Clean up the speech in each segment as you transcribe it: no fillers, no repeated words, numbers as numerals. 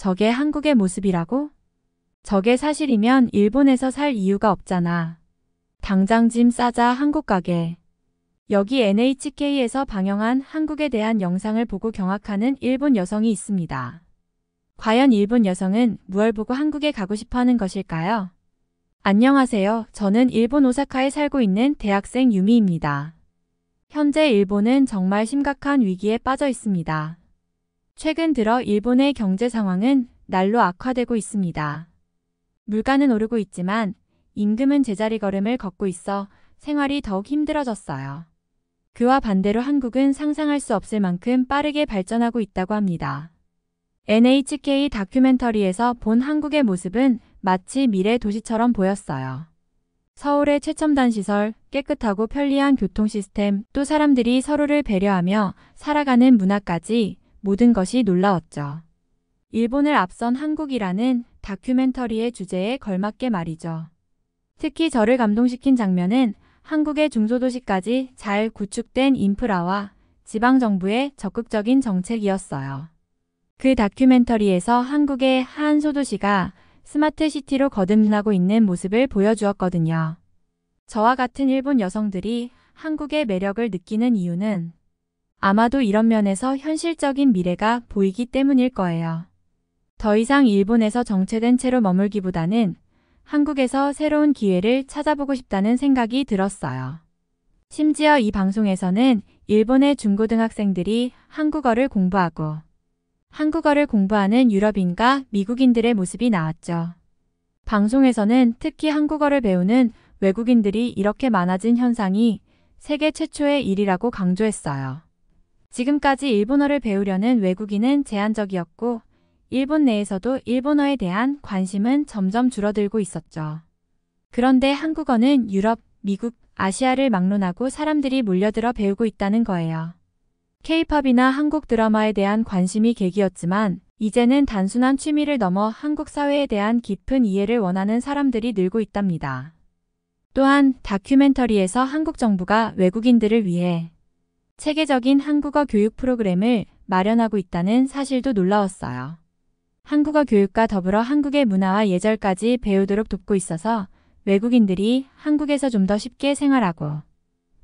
저게 한국의 모습이라고? 저게 사실이면 일본에서 살 이유가 없잖아. 당장 짐 싸자 한국 가게. 여기 NHK에서 방영한 한국에 대한 영상을 보고 경악하는 일본 여성이 있습니다. 과연 일본 여성은 무얼 보고 한국에 가고 싶어 하는 것일까요? 안녕하세요. 저는 일본 오사카에 살고 있는 대학생 유미입니다. 현재 일본은 정말 심각한 위기에 빠져 있습니다. 최근 들어 일본의 경제 상황은 날로 악화되고 있습니다. 물가는 오르고 있지만 임금은 제자리 걸음을 걷고 있어 생활이 더욱 힘들어졌어요. 그와 반대로 한국은 상상할 수 없을 만큼 빠르게 발전하고 있다고 합니다. NHK 다큐멘터리에서 본 한국의 모습은 마치 미래 도시처럼 보였어요. 서울의 최첨단 시설, 깨끗하고 편리한 교통 시스템, 또 사람들이 서로를 배려하며 살아가는 문화까지 모든 것이 놀라웠죠. 일본을 앞선 한국이라는 다큐멘터리의 주제에 걸맞게 말이죠. 특히 저를 감동시킨 장면은 한국의 중소도시까지 잘 구축된 인프라와 지방정부의 적극적인 정책이었어요. 그 다큐멘터리에서 한국의 한 소도시가 스마트시티로 거듭나고 있는 모습을 보여주었거든요. 저와 같은 일본 여성들이 한국의 매력을 느끼는 이유는 아마도 이런 면에서 현실적인 미래가 보이기 때문일 거예요. 더 이상 일본에서 정체된 채로 머물기보다는 한국에서 새로운 기회를 찾아보고 싶다는 생각이 들었어요. 심지어 이 방송에서는 일본의 중고등학생들이 한국어를 공부하는 유럽인과 미국인들의 모습이 나왔죠. 방송에서는 특히 한국어를 배우는 외국인들이 이렇게 많아진 현상이 세계 최초의 일이라고 강조했어요. 지금까지 일본어를 배우려는 외국인은 제한적이었고 일본 내에서도 일본어에 대한 관심은 점점 줄어들고 있었죠. 그런데 한국어는 유럽, 미국, 아시아를 막론하고 사람들이 몰려들어 배우고 있다는 거예요. K-팝이나 한국 드라마에 대한 관심이 계기였지만 이제는 단순한 취미를 넘어 한국 사회에 대한 깊은 이해를 원하는 사람들이 늘고 있답니다. 또한 다큐멘터리에서 한국 정부가 외국인들을 위해 체계적인 한국어 교육 프로그램을 마련하고 있다는 사실도 놀라웠어요. 한국어 교육과 더불어 한국의 문화와 예절까지 배우도록 돕고 있어서 외국인들이 한국에서 좀 더 쉽게 생활하고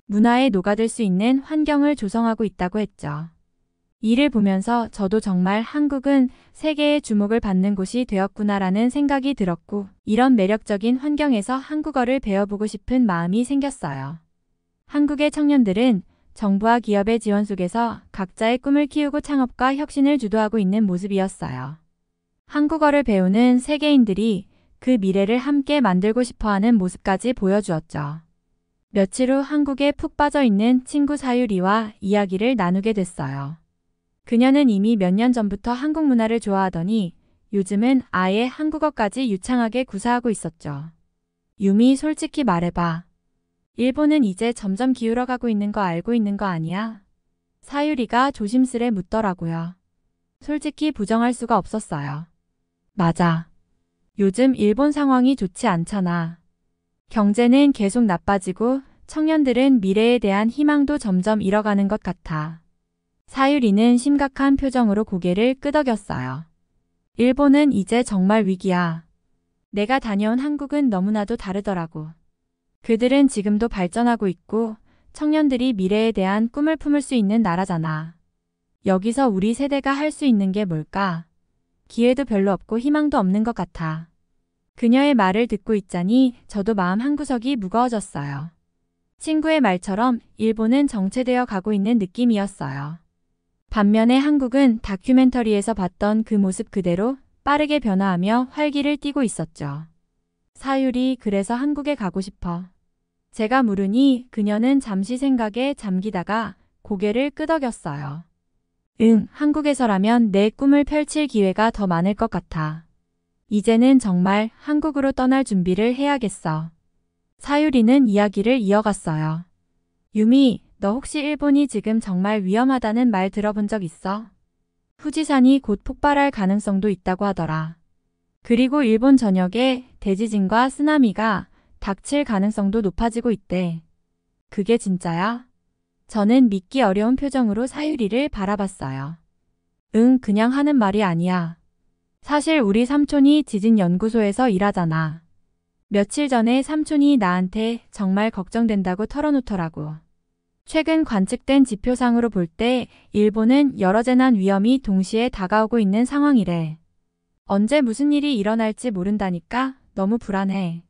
문화에 녹아들 수 있는 환경을 조성하고 있다고 했죠. 이를 보면서 저도 정말 한국은 세계의 주목을 받는 곳이 되었구나라는 생각이 들었고 이런 매력적인 환경에서 한국어를 배워보고 싶은 마음이 생겼어요. 한국의 청년들은 정부와 기업의 지원 속에서 각자의 꿈을 키우고 창업과 혁신을 주도하고 있는 모습이었어요. 한국어를 배우는 세계인들이 그 미래를 함께 만들고 싶어하는 모습까지 보여주었죠. 며칠 후 한국에 푹 빠져 있는 친구 사유리와 이야기를 나누게 됐어요. 그녀는 이미 몇 년 전부터 한국 문화를 좋아하더니 요즘은 아예 한국어까지 유창하게 구사하고 있었죠. 유미, 솔직히 말해봐. 일본은 이제 점점 기울어가고 있는 거 알고 있는 거 아니야? 사유리가 조심스레 묻더라고요. 솔직히 부정할 수가 없었어요. 맞아. 요즘 일본 상황이 좋지 않잖아. 경제는 계속 나빠지고 청년들은 미래에 대한 희망도 점점 잃어가는 것 같아. 사유리는 심각한 표정으로 고개를 끄덕였어요. 일본은 이제 정말 위기야. 내가 다녀온 한국은 너무나도 다르더라고. 그들은 지금도 발전하고 있고 청년들이 미래에 대한 꿈을 품을 수 있는 나라잖아. 여기서 우리 세대가 할 수 있는 게 뭘까? 기회도 별로 없고 희망도 없는 것 같아. 그녀의 말을 듣고 있자니 저도 마음 한구석이 무거워졌어요. 친구의 말처럼 일본은 정체되어 가고 있는 느낌이었어요. 반면에 한국은 다큐멘터리에서 봤던 그 모습 그대로 빠르게 변화하며 활기를 띠고 있었죠. 사유리, 그래서 한국에 가고 싶어. 제가 물으니 그녀는 잠시 생각에 잠기다가 고개를 끄덕였어요. 응, 한국에서라면 내 꿈을 펼칠 기회가 더 많을 것 같아. 이제는 정말 한국으로 떠날 준비를 해야겠어. 사유리는 이야기를 이어갔어요. 유미, 너 혹시 일본이 지금 정말 위험하다는 말 들어본 적 있어? 후지산이 곧 폭발할 가능성도 있다고 하더라. 그리고 일본 전역에 대지진과 쓰나미가 닥칠 가능성도 높아지고 있대. 그게 진짜야? 저는 믿기 어려운 표정으로 사유리를 바라봤어요. 응, 그냥 하는 말이 아니야. 사실 우리 삼촌이 지진연구소에서 일하잖아. 며칠 전에 삼촌이 나한테 정말 걱정된다고 털어놓더라고. 최근 관측된 지표상으로 볼 때 일본은 여러 재난 위험이 동시에 다가오고 있는 상황이래. 언제 무슨 일이 일어날지 모른다니까 너무 불안해.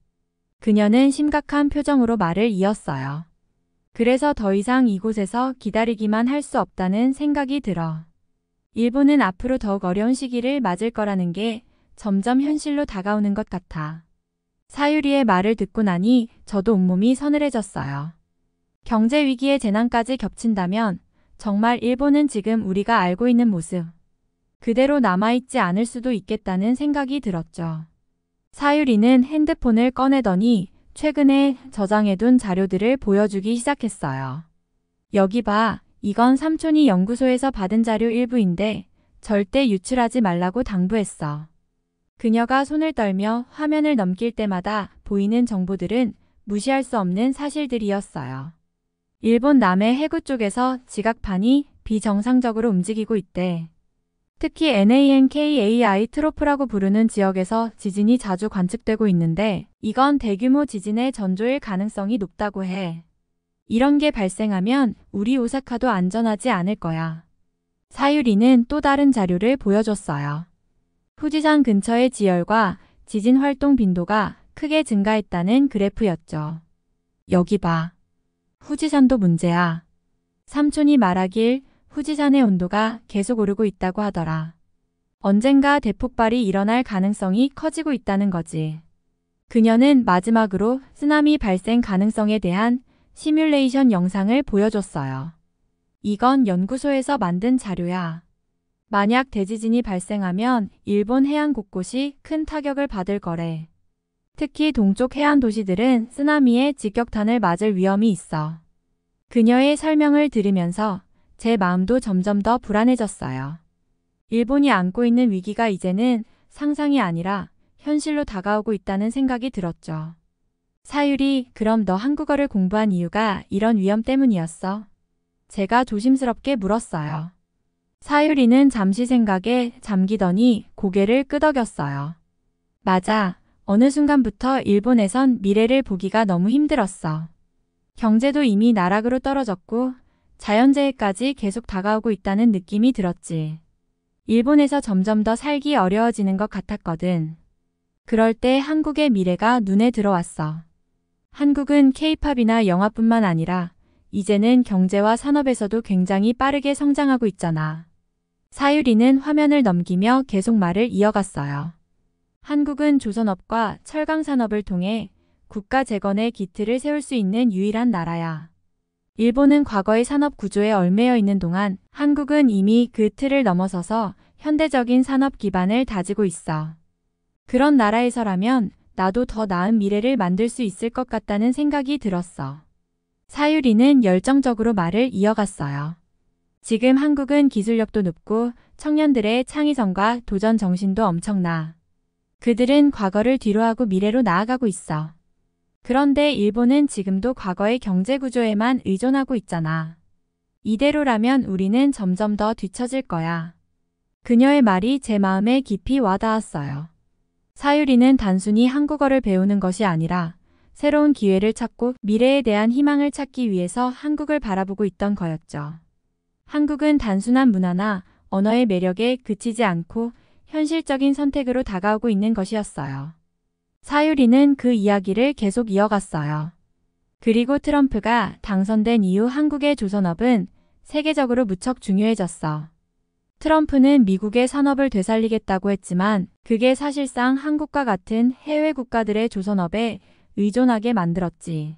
그녀는 심각한 표정으로 말을 이었어요. 그래서 더 이상 이곳에서 기다리기만 할 수 없다는 생각이 들어. 일본은 앞으로 더욱 어려운 시기를 맞을 거라는 게 점점 현실로 다가오는 것 같아. 사유리의 말을 듣고 나니 저도 온몸이 서늘해졌어요. 경제 위기에 재난까지 겹친다면 정말 일본은 지금 우리가 알고 있는 모습 그대로 남아있지 않을 수도 있겠다는 생각이 들었죠. 사유리는 핸드폰을 꺼내더니 최근에 저장해둔 자료들을 보여주기 시작했어요. 여기 봐. 이건 삼촌이 연구소에서 받은 자료 일부인데 절대 유출하지 말라고 당부했어. 그녀가 손을 떨며 화면을 넘길 때마다 보이는 정보들은 무시할 수 없는 사실들이었어요. 일본 남해 해구 쪽에서 지각판이 비정상적으로 움직이고 있대. 특히 NANKAI 트로프라고 부르는 지역에서 지진이 자주 관측되고 있는데 이건 대규모 지진의 전조일 가능성이 높다고 해. 이런 게 발생하면 우리 오사카도 안전하지 않을 거야. 사유리는 또 다른 자료를 보여줬어요. 후지산 근처의 지열과 지진 활동 빈도가 크게 증가했다는 그래프였죠. 여기 봐. 후지산도 문제야. 삼촌이 말하길 후지산의 온도가 계속 오르고 있다고 하더라. 언젠가 대폭발이 일어날 가능성이 커지고 있다는 거지. 그녀는 마지막으로 쓰나미 발생 가능성에 대한 시뮬레이션 영상을 보여줬어요. 이건 연구소에서 만든 자료야. 만약 대지진이 발생하면 일본 해안 곳곳이 큰 타격을 받을 거래. 특히 동쪽 해안 도시들은 쓰나미의 직격탄을 맞을 위험이 있어. 그녀의 설명을 들으면서 제 마음도 점점 더 불안해졌어요. 일본이 안고 있는 위기가 이제는 상상이 아니라 현실로 다가오고 있다는 생각이 들었죠. 사유리, 그럼 너 한국어를 공부한 이유가 이런 위험 때문이었어? 제가 조심스럽게 물었어요. 사유리는 잠시 생각에 잠기더니 고개를 끄덕였어요. 맞아. 어느 순간부터 일본에선 미래를 보기가 너무 힘들었어. 경제도 이미 나락으로 떨어졌고 자연재해까지 계속 다가오고 있다는 느낌이 들었지. 일본에서 점점 더 살기 어려워지는 것 같았거든. 그럴 때 한국의 미래가 눈에 들어왔어. 한국은 K-팝이나 영화뿐만 아니라 이제는 경제와 산업에서도 굉장히 빠르게 성장하고 있잖아. 사유리는 화면을 넘기며 계속 말을 이어갔어요. 한국은 조선업과 철강산업을 통해 국가 재건의 기틀을 세울 수 있는 유일한 나라야. 일본은 과거의 산업 구조에 얽매여 있는 동안 한국은 이미 그 틀을 넘어서서 현대적인 산업 기반을 다지고 있어. 그런 나라에서라면 나도 더 나은 미래를 만들 수 있을 것 같다는 생각이 들었어. 사유리는 열정적으로 말을 이어갔어요. 지금 한국은 기술력도 높고 청년들의 창의성과 도전 정신도 엄청나. 그들은 과거를 뒤로하고 미래로 나아가고 있어. 그런데 일본은 지금도 과거의 경제 구조에만 의존하고 있잖아. 이대로라면 우리는 점점 더 뒤처질 거야. 그녀의 말이 제 마음에 깊이 와닿았어요. 사유리는 단순히 한국어를 배우는 것이 아니라 새로운 기회를 찾고 미래에 대한 희망을 찾기 위해서 한국을 바라보고 있던 거였죠. 한국은 단순한 문화나 언어의 매력에 그치지 않고 현실적인 선택으로 다가오고 있는 것이었어요. 사유리는 그 이야기를 계속 이어갔어요. 그리고 트럼프가 당선된 이후 한국의 조선업은 세계적으로 무척 중요해졌어. 트럼프는 미국의 산업을 되살리겠다고 했지만 그게 사실상 한국과 같은 해외 국가들의 조선업에 의존하게 만들었지.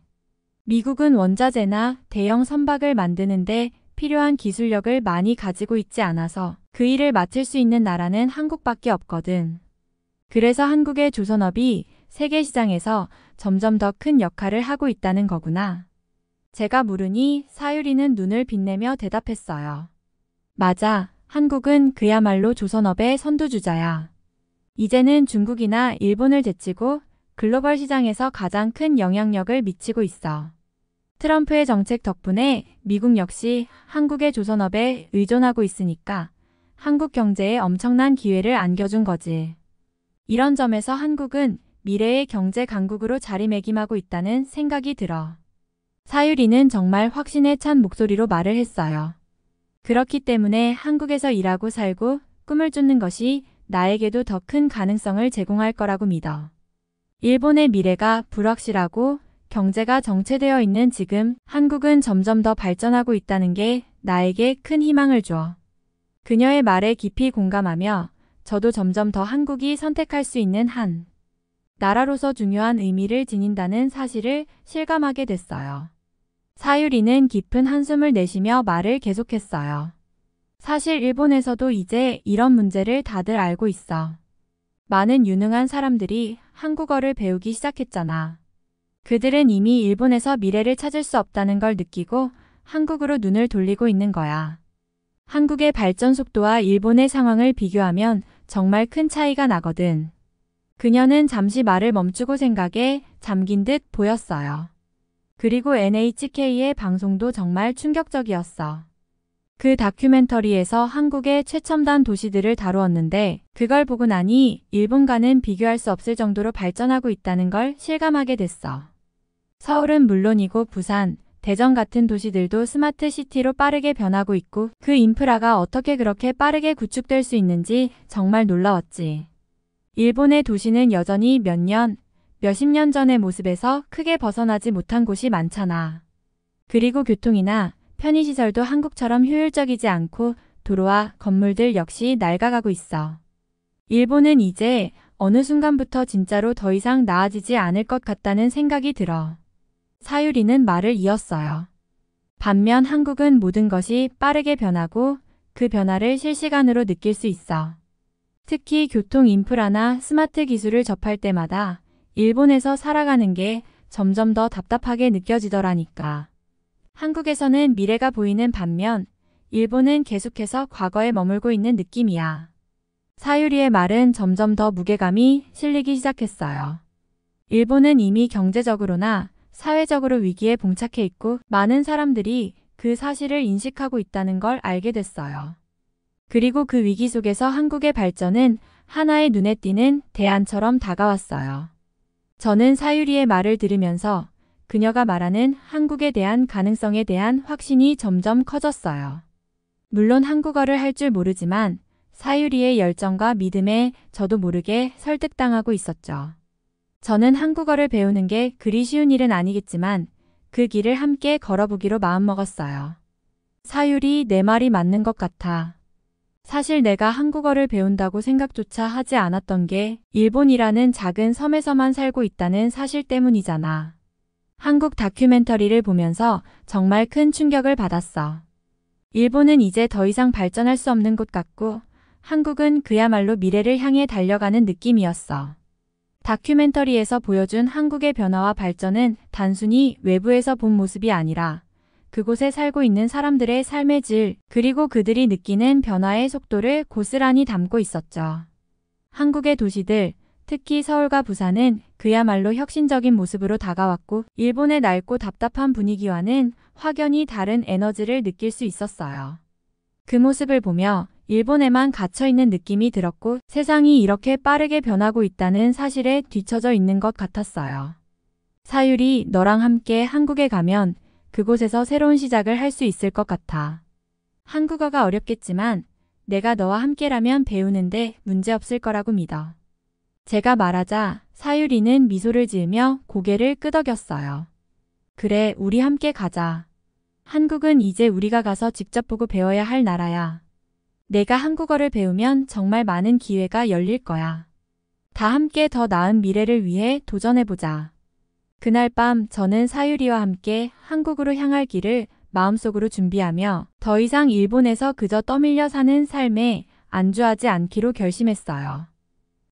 미국은 원자재나 대형 선박을 만드는데 필요한 기술력을 많이 가지고 있지 않아서 그 일을 맡을 수 있는 나라는 한국밖에 없거든. 그래서 한국의 조선업이 세계 시장에서 점점 더 큰 역할을 하고 있다는 거구나. 제가 물으니 사유리는 눈을 빛내며 대답했어요. 맞아. 한국은 그야말로 조선업의 선두주자야. 이제는 중국이나 일본을 제치고 글로벌 시장에서 가장 큰 영향력을 미치고 있어. 트럼프의 정책 덕분에 미국 역시 한국의 조선업에 의존하고 있으니까 한국 경제에 엄청난 기회를 안겨준 거지. 이런 점에서 한국은 미래의 경제 강국으로 자리매김하고 있다는 생각이 들어. 사유리는 정말 확신에 찬 목소리로 말을 했어요. 그렇기 때문에 한국에서 일하고 살고 꿈을 쫓는 것이 나에게도 더 큰 가능성을 제공할 거라고 믿어. 일본의 미래가 불확실하고 경제가 정체되어 있는 지금 한국은 점점 더 발전하고 있다는 게 나에게 큰 희망을 줘. 그녀의 말에 깊이 공감하며 저도 점점 더 한국이 선택할 수 있는 한 나라로서 중요한 의미를 지닌다는 사실을 실감하게 됐어요. 사유리는 깊은 한숨을 내쉬며 말을 계속했어요. 사실 일본에서도 이제 이런 문제를 다들 알고 있어. 많은 유능한 사람들이 한국어를 배우기 시작했잖아. 그들은 이미 일본에서 미래를 찾을 수 없다는 걸 느끼고 한국으로 눈을 돌리고 있는 거야. 한국의 발전 속도와 일본의 상황을 비교하면 정말 큰 차이가 나거든. 그녀는 잠시 말을 멈추고 생각에 잠긴 듯 보였어요. 그리고 NHK의 방송도 정말 충격적이었어. 그 다큐멘터리에서 한국의 최첨단 도시들을 다루었는데 그걸 보고 나니 일본과는 비교할 수 없을 정도로 발전하고 있다는 걸 실감하게 됐어. 서울은 물론이고 부산, 대전 같은 도시들도 스마트 시티로 빠르게 변하고 있고 그 인프라가 어떻게 그렇게 빠르게 구축될 수 있는지 정말 놀라웠지. 일본의 도시는 여전히 몇십 년 전의 모습에서 크게 벗어나지 못한 곳이 많잖아. 그리고 교통이나 편의시설도 한국처럼 효율적이지 않고 도로와 건물들 역시 낡아가고 있어. 일본은 이제 어느 순간부터 진짜로 더 이상 나아지지 않을 것 같다는 생각이 들어. 사유리는 말을 이었어요. 반면 한국은 모든 것이 빠르게 변하고 그 변화를 실시간으로 느낄 수 있어. 특히 교통 인프라나 스마트 기술을 접할 때마다 일본에서 살아가는 게 점점 더 답답하게 느껴지더라니까. 한국에서는 미래가 보이는 반면 일본은 계속해서 과거에 머물고 있는 느낌이야. 사유리의 말은 점점 더 무게감이 실리기 시작했어요. 일본은 이미 경제적으로나 사회적으로 위기에 봉착해 있고 많은 사람들이 그 사실을 인식하고 있다는 걸 알게 됐어요. 그리고 그 위기 속에서 한국의 발전은 하나의 눈에 띄는 대안처럼 다가왔어요. 저는 사유리의 말을 들으면서 그녀가 말하는 한국에 대한 가능성에 대한 확신이 점점 커졌어요. 물론 한국어를 할 줄 모르지만 사유리의 열정과 믿음에 저도 모르게 설득당하고 있었죠. 저는 한국어를 배우는 게 그리 쉬운 일은 아니겠지만 그 길을 함께 걸어보기로 마음먹었어요. 사유리, 내 말이 맞는 것 같아. 사실 내가 한국어를 배운다고 생각조차 하지 않았던 게 일본이라는 작은 섬에서만 살고 있다는 사실 때문이잖아. 한국 다큐멘터리를 보면서 정말 큰 충격을 받았어. 일본은 이제 더 이상 발전할 수 없는 곳 같고 한국은 그야말로 미래를 향해 달려가는 느낌이었어. 다큐멘터리에서 보여준 한국의 변화와 발전은 단순히 외부에서 본 모습이 아니라 그곳에 살고 있는 사람들의 삶의 질, 그리고 그들이 느끼는 변화의 속도를 고스란히 담고 있었죠. 한국의 도시들, 특히 서울과 부산은 그야말로 혁신적인 모습으로 다가왔고 일본의 낡고 답답한 분위기와는 확연히 다른 에너지를 느낄 수 있었어요. 그 모습을 보며 일본에만 갇혀있는 느낌이 들었고 세상이 이렇게 빠르게 변하고 있다는 사실에 뒤처져 있는 것 같았어요. 사유리, 너랑 함께 한국에 가면 그곳에서 새로운 시작을 할 수 있을 것 같아. 한국어가 어렵겠지만 내가 너와 함께라면 배우는데 문제없을 거라고 믿어. 제가 말하자 사유리는 미소를 지으며 고개를 끄덕였어요. 그래, 우리 함께 가자. 한국은 이제 우리가 가서 직접 보고 배워야 할 나라야. 내가 한국어를 배우면 정말 많은 기회가 열릴 거야. 다 함께 더 나은 미래를 위해 도전해보자. 그날 밤 저는 사유리와 함께 한국으로 향할 길을 마음속으로 준비하며 더 이상 일본에서 그저 떠밀려 사는 삶에 안주하지 않기로 결심했어요.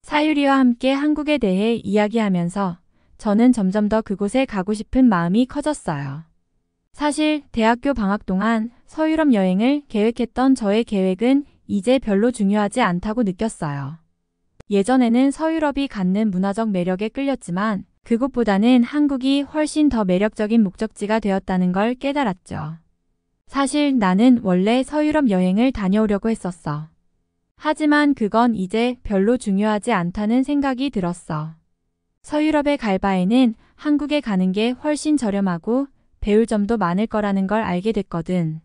사유리와 함께 한국에 대해 이야기하면서 저는 점점 더 그곳에 가고 싶은 마음이 커졌어요. 사실 대학교 방학 동안 서유럽 여행을 계획했던 저의 계획은 이제 별로 중요하지 않다고 느꼈어요. 예전에는 서유럽이 갖는 문화적 매력에 끌렸지만 그곳보다는 한국이 훨씬 더 매력적인 목적지가 되었다는 걸 깨달았죠. 사실 나는 원래 서유럽 여행을 다녀오려고 했었어. 하지만 그건 이제 별로 중요하지 않다는 생각이 들었어. 서유럽에 갈 바에는 한국에 가는 게 훨씬 저렴하고 배울 점도 많을 거라는 걸 알게 됐거든.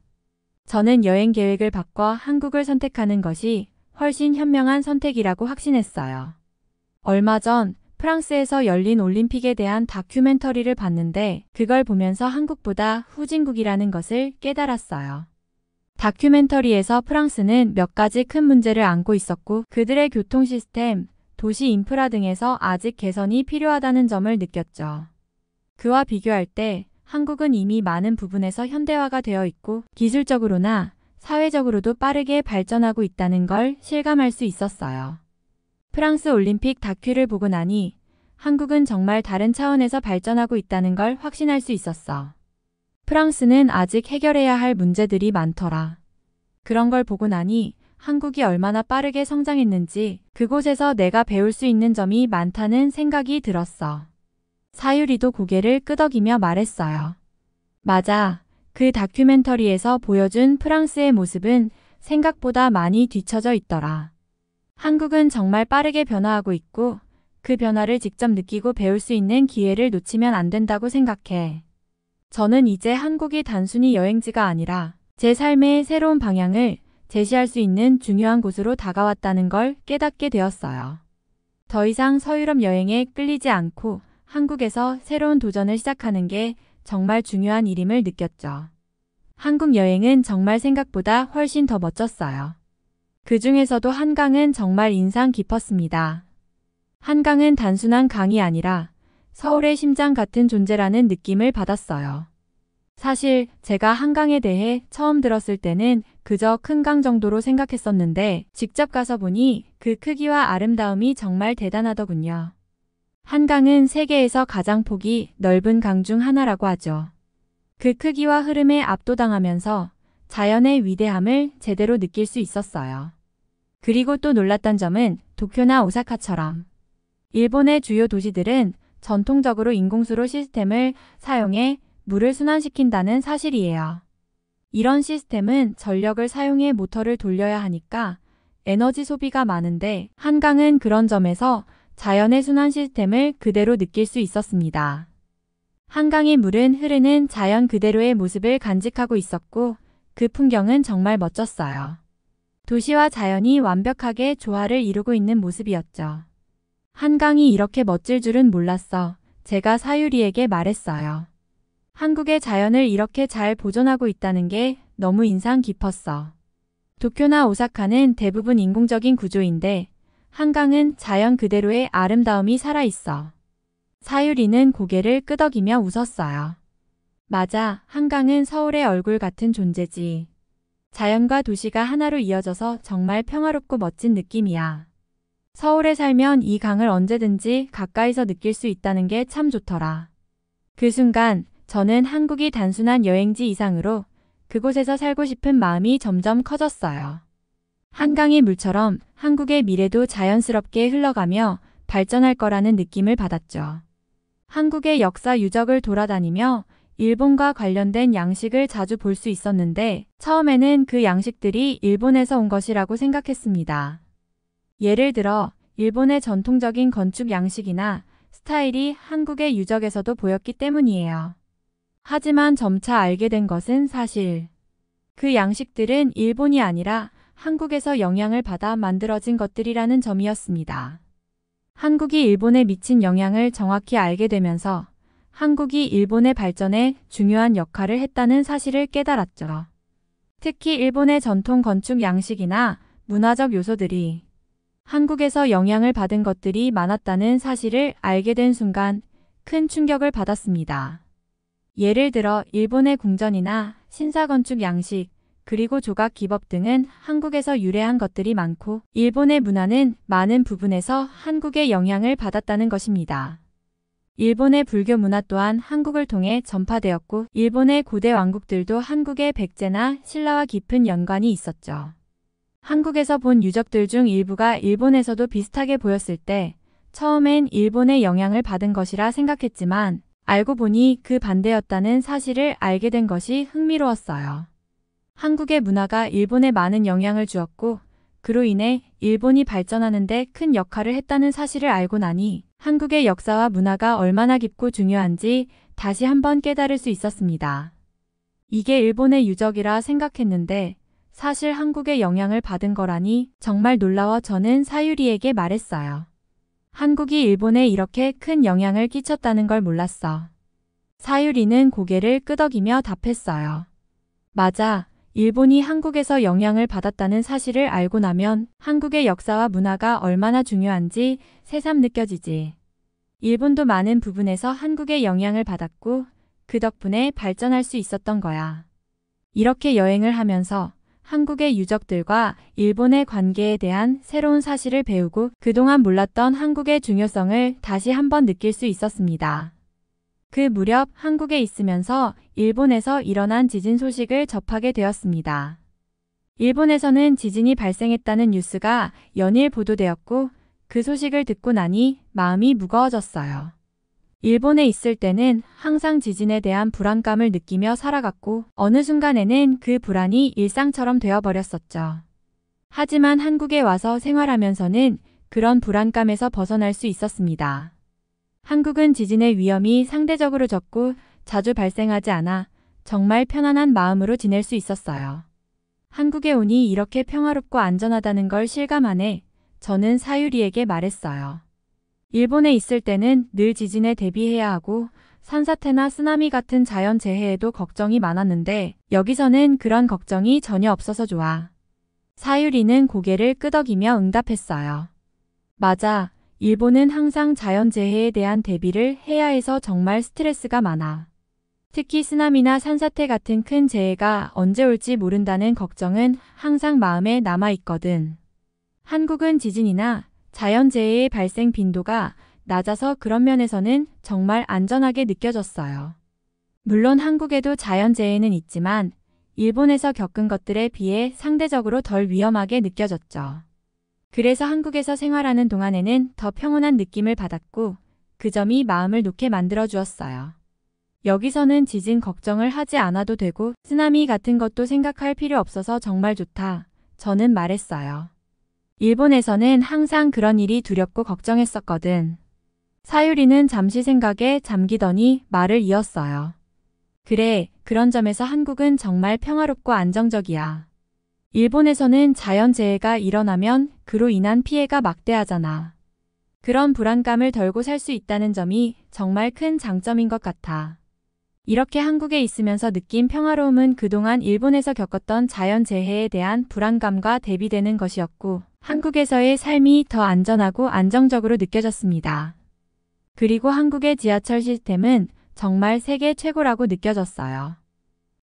저는 여행 계획을 바꿔 한국을 선택하는 것이 훨씬 현명한 선택이라고 확신했어요. 얼마 전 프랑스에서 열린 올림픽에 대한 다큐멘터리를 봤는데 그걸 보면서 한국보다 후진국이라는 것을 깨달았어요. 다큐멘터리에서 프랑스는 몇 가지 큰 문제를 안고 있었고 그들의 교통 시스템, 도시 인프라 등에서 아직 개선이 필요하다는 점을 느꼈죠. 그와 비교할 때 한국은 이미 많은 부분에서 현대화가 되어 있고 기술적으로나 사회적으로도 빠르게 발전하고 있다는 걸 실감할 수 있었어요. 프랑스 올림픽 다큐를 보고 나니 한국은 정말 다른 차원에서 발전하고 있다는 걸 확신할 수 있었어. 프랑스는 아직 해결해야 할 문제들이 많더라. 그런 걸 보고 나니 한국이 얼마나 빠르게 성장했는지 그곳에서 내가 배울 수 있는 점이 많다는 생각이 들었어. 사유리도 고개를 끄덕이며 말했어요. 맞아. 그 다큐멘터리에서 보여준 프랑스의 모습은 생각보다 많이 뒤처져 있더라. 한국은 정말 빠르게 변화하고 있고 그 변화를 직접 느끼고 배울 수 있는 기회를 놓치면 안 된다고 생각해. 저는 이제 한국이 단순히 여행지가 아니라 제 삶의 새로운 방향을 제시할 수 있는 중요한 곳으로 다가왔다는 걸 깨닫게 되었어요. 더 이상 서유럽 여행에 끌리지 않고 한국에서 새로운 도전을 시작하는 게 정말 중요한 일임을 느꼈죠. 한국 여행은 정말 생각보다 훨씬 더 멋졌어요. 그 중에서도 한강은 정말 인상 깊었습니다. 한강은 단순한 강이 아니라 서울의 심장 같은 존재라는 느낌을 받았어요. 사실 제가 한강에 대해 처음 들었을 때는 그저 큰 강 정도로 생각했었는데 직접 가서 보니 그 크기와 아름다움이 정말 대단하더군요. 한강은 세계에서 가장 폭이 넓은 강 중 하나라고 하죠. 그 크기와 흐름에 압도당하면서 자연의 위대함을 제대로 느낄 수 있었어요. 그리고 또 놀랐던 점은 도쿄나 오사카처럼 일본의 주요 도시들은 전통적으로 인공수로 시스템을 사용해 물을 순환시킨다는 사실이에요. 이런 시스템은 전력을 사용해 모터를 돌려야 하니까 에너지 소비가 많은데 한강은 그런 점에서 자연의 순환 시스템을 그대로 느낄 수 있었습니다. 한강의 물은 흐르는 자연 그대로의 모습을 간직하고 있었고 그 풍경은 정말 멋졌어요. 도시와 자연이 완벽하게 조화를 이루고 있는 모습이었죠. 한강이 이렇게 멋질 줄은 몰랐어. 제가 사유리에게 말했어요. 한국의 자연을 이렇게 잘 보존하고 있다는 게 너무 인상 깊었어. 도쿄나 오사카는 대부분 인공적인 구조인데 한강은 자연 그대로의 아름다움이 살아있어. 사유리는 고개를 끄덕이며 웃었어요. 맞아, 한강은 서울의 얼굴 같은 존재지. 자연과 도시가 하나로 이어져서 정말 평화롭고 멋진 느낌이야. 서울에 살면 이 강을 언제든지 가까이서 느낄 수 있다는 게 참 좋더라. 그 순간 저는 한국이 단순한 여행지 이상으로 그곳에서 살고 싶은 마음이 점점 커졌어요. 한강의 물처럼 한국의 미래도 자연스럽게 흘러가며 발전할 거라는 느낌을 받았죠. 한국의 역사 유적을 돌아다니며 일본과 관련된 양식을 자주 볼 수 있었는데 처음에는 그 양식들이 일본에서 온 것이라고 생각했습니다. 예를 들어 일본의 전통적인 건축 양식이나 스타일이 한국의 유적에서도 보였기 때문이에요. 하지만 점차 알게 된 것은 사실 그 양식들은 일본이 아니라 한국에서 영향을 받아 만들어진 것들이라는 점이었습니다. 한국이 일본에 미친 영향을 정확히 알게 되면서 한국이 일본의 발전에 중요한 역할을 했다는 사실을 깨달았죠. 특히 일본의 전통 건축 양식이나 문화적 요소들이 한국에서 영향을 받은 것들이 많았다는 사실을 알게 된 순간 큰 충격을 받았습니다. 예를 들어 일본의 궁전이나 신사건축 양식, 그리고 조각 기법 등은 한국에서 유래한 것들이 많고 일본의 문화는 많은 부분에서 한국의 영향을 받았다는 것입니다. 일본의 불교 문화 또한 한국을 통해 전파되었고 일본의 고대 왕국들도 한국의 백제나 신라와 깊은 연관이 있었죠. 한국에서 본 유적들 중 일부가 일본에서도 비슷하게 보였을 때 처음엔 일본의 영향을 받은 것이라 생각했지만 알고 보니 그 반대였다는 사실을 알게 된 것이 흥미로웠어요. 한국의 문화가 일본에 많은 영향을 주었고 그로 인해 일본이 발전하는 데 큰 역할을 했다는 사실을 알고 나니 한국의 역사와 문화가 얼마나 깊고 중요한지 다시 한번 깨달을 수 있었습니다. 이게 일본의 유적이라 생각했는데 사실 한국의 영향을 받은 거라니 정말 놀라워 저는 사유리에게 말했어요. 한국이 일본에 이렇게 큰 영향을 끼쳤다는 걸 몰랐어. 사유리는 고개를 끄덕이며 답했어요. 맞아. 일본이 한국에서 영향을 받았다는 사실을 알고 나면 한국의 역사와 문화가 얼마나 중요한지 새삼 느껴지지. 일본도 많은 부분에서 한국의 영향을 받았고 그 덕분에 발전할 수 있었던 거야. 이렇게 여행을 하면서 한국의 유적들과 일본의 관계에 대한 새로운 사실을 배우고 그동안 몰랐던 한국의 중요성을 다시 한번 느낄 수 있었습니다. 그 무렵 한국에 있으면서 일본에서 일어난 지진 소식을 접하게 되었습니다. 일본에서는 지진이 발생했다는 뉴스가 연일 보도되었고 그 소식을 듣고 나니 마음이 무거워졌어요. 일본에 있을 때는 항상 지진에 대한 불안감을 느끼며 살아갔고 어느 순간에는 그 불안이 일상처럼 되어버렸었죠. 하지만 한국에 와서 생활하면서는 그런 불안감에서 벗어날 수 있었습니다. 한국은 지진의 위험이 상대적으로 적고 자주 발생하지 않아 정말 편안한 마음으로 지낼 수 있었어요. 한국에 오니 이렇게 평화롭고 안전하다는 걸 실감하네. 저는 사유리에게 말했어요. 일본에 있을 때는 늘 지진에 대비해야 하고 산사태나 쓰나미 같은 자연재해에도 걱정이 많았는데 여기서는 그런 걱정이 전혀 없어서 좋아. 사유리는 고개를 끄덕이며 응답했어요. 맞아. 일본은 항상 자연재해에 대한 대비를 해야 해서 정말 스트레스가 많아. 특히 쓰나미나 산사태 같은 큰 재해가 언제 올지 모른다는 걱정은 항상 마음에 남아있거든. 한국은 지진이나 자연재해의 발생 빈도가 낮아서 그런 면에서는 정말 안전하게 느껴졌어요. 물론 한국에도 자연재해는 있지만 일본에서 겪은 것들에 비해 상대적으로 덜 위험하게 느껴졌죠. 그래서 한국에서 생활하는 동안에는 더 평온한 느낌을 받았고 그 점이 마음을 놓게 만들어 주었어요. 여기서는 지진 걱정을 하지 않아도 되고 쓰나미 같은 것도 생각할 필요 없어서 정말 좋다. 저는 말했어요. 일본에서는 항상 그런 일이 두렵고 걱정했었거든. 사유리는 잠시 생각에 잠기더니 말을 이었어요. 그래, 그런 점에서 한국은 정말 평화롭고 안정적이야. 일본에서는 자연재해가 일어나면 그로 인한 피해가 막대하잖아. 그런 불안감을 덜고 살 수 있다는 점이 정말 큰 장점인 것 같아. 이렇게 한국에 있으면서 느낀 평화로움은 그동안 일본에서 겪었던 자연재해에 대한 불안감과 대비되는 것이었고 한국에서의 삶이 더 안전하고 안정적으로 느껴졌습니다. 그리고 한국의 지하철 시스템은 정말 세계 최고라고 느껴졌어요.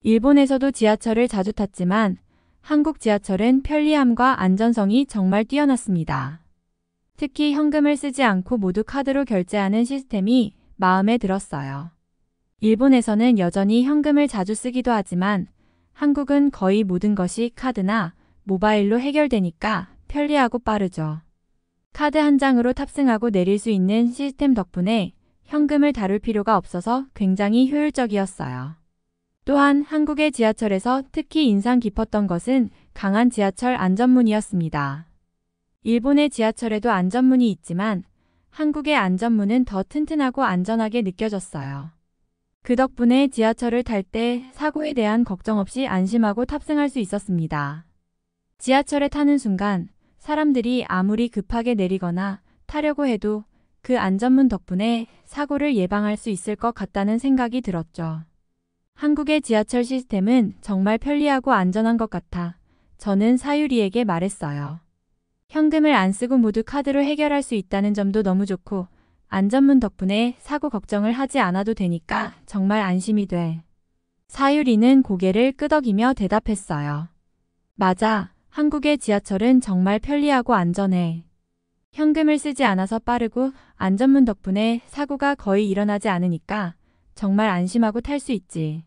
일본에서도 지하철을 자주 탔지만 한국 지하철은 편리함과 안전성이 정말 뛰어났습니다. 특히 현금을 쓰지 않고 모두 카드로 결제하는 시스템이 마음에 들었어요. 일본에서는 여전히 현금을 자주 쓰기도 하지만 한국은 거의 모든 것이 카드나 모바일로 해결되니까 편리하고 빠르죠. 카드 한 장으로 탑승하고 내릴 수 있는 시스템 덕분에 현금을 다룰 필요가 없어서 굉장히 효율적이었어요. 또한 한국의 지하철에서 특히 인상 깊었던 것은 강한 지하철 안전문이었습니다. 일본의 지하철에도 안전문이 있지만 한국의 안전문은 더 튼튼하고 안전하게 느껴졌어요. 그 덕분에 지하철을 탈 때 사고에 대한 걱정 없이 안심하고 탑승할 수 있었습니다. 지하철에 타는 순간 사람들이 아무리 급하게 내리거나 타려고 해도 그 안전문 덕분에 사고를 예방할 수 있을 것 같다는 생각이 들었죠. 한국의 지하철 시스템은 정말 편리하고 안전한 것 같아 저는 사유리에게 말했어요. 현금을 안 쓰고 모두 카드로 해결할 수 있다는 점도 너무 좋고 안전문 덕분에 사고 걱정을 하지 않아도 되니까 정말 안심이 돼. 사유리는 고개를 끄덕이며 대답했어요. 맞아. 한국의 지하철은 정말 편리하고 안전해. 현금을 쓰지 않아서 빠르고 안전문 덕분에 사고가 거의 일어나지 않으니까 정말 안심하고 탈 수 있지.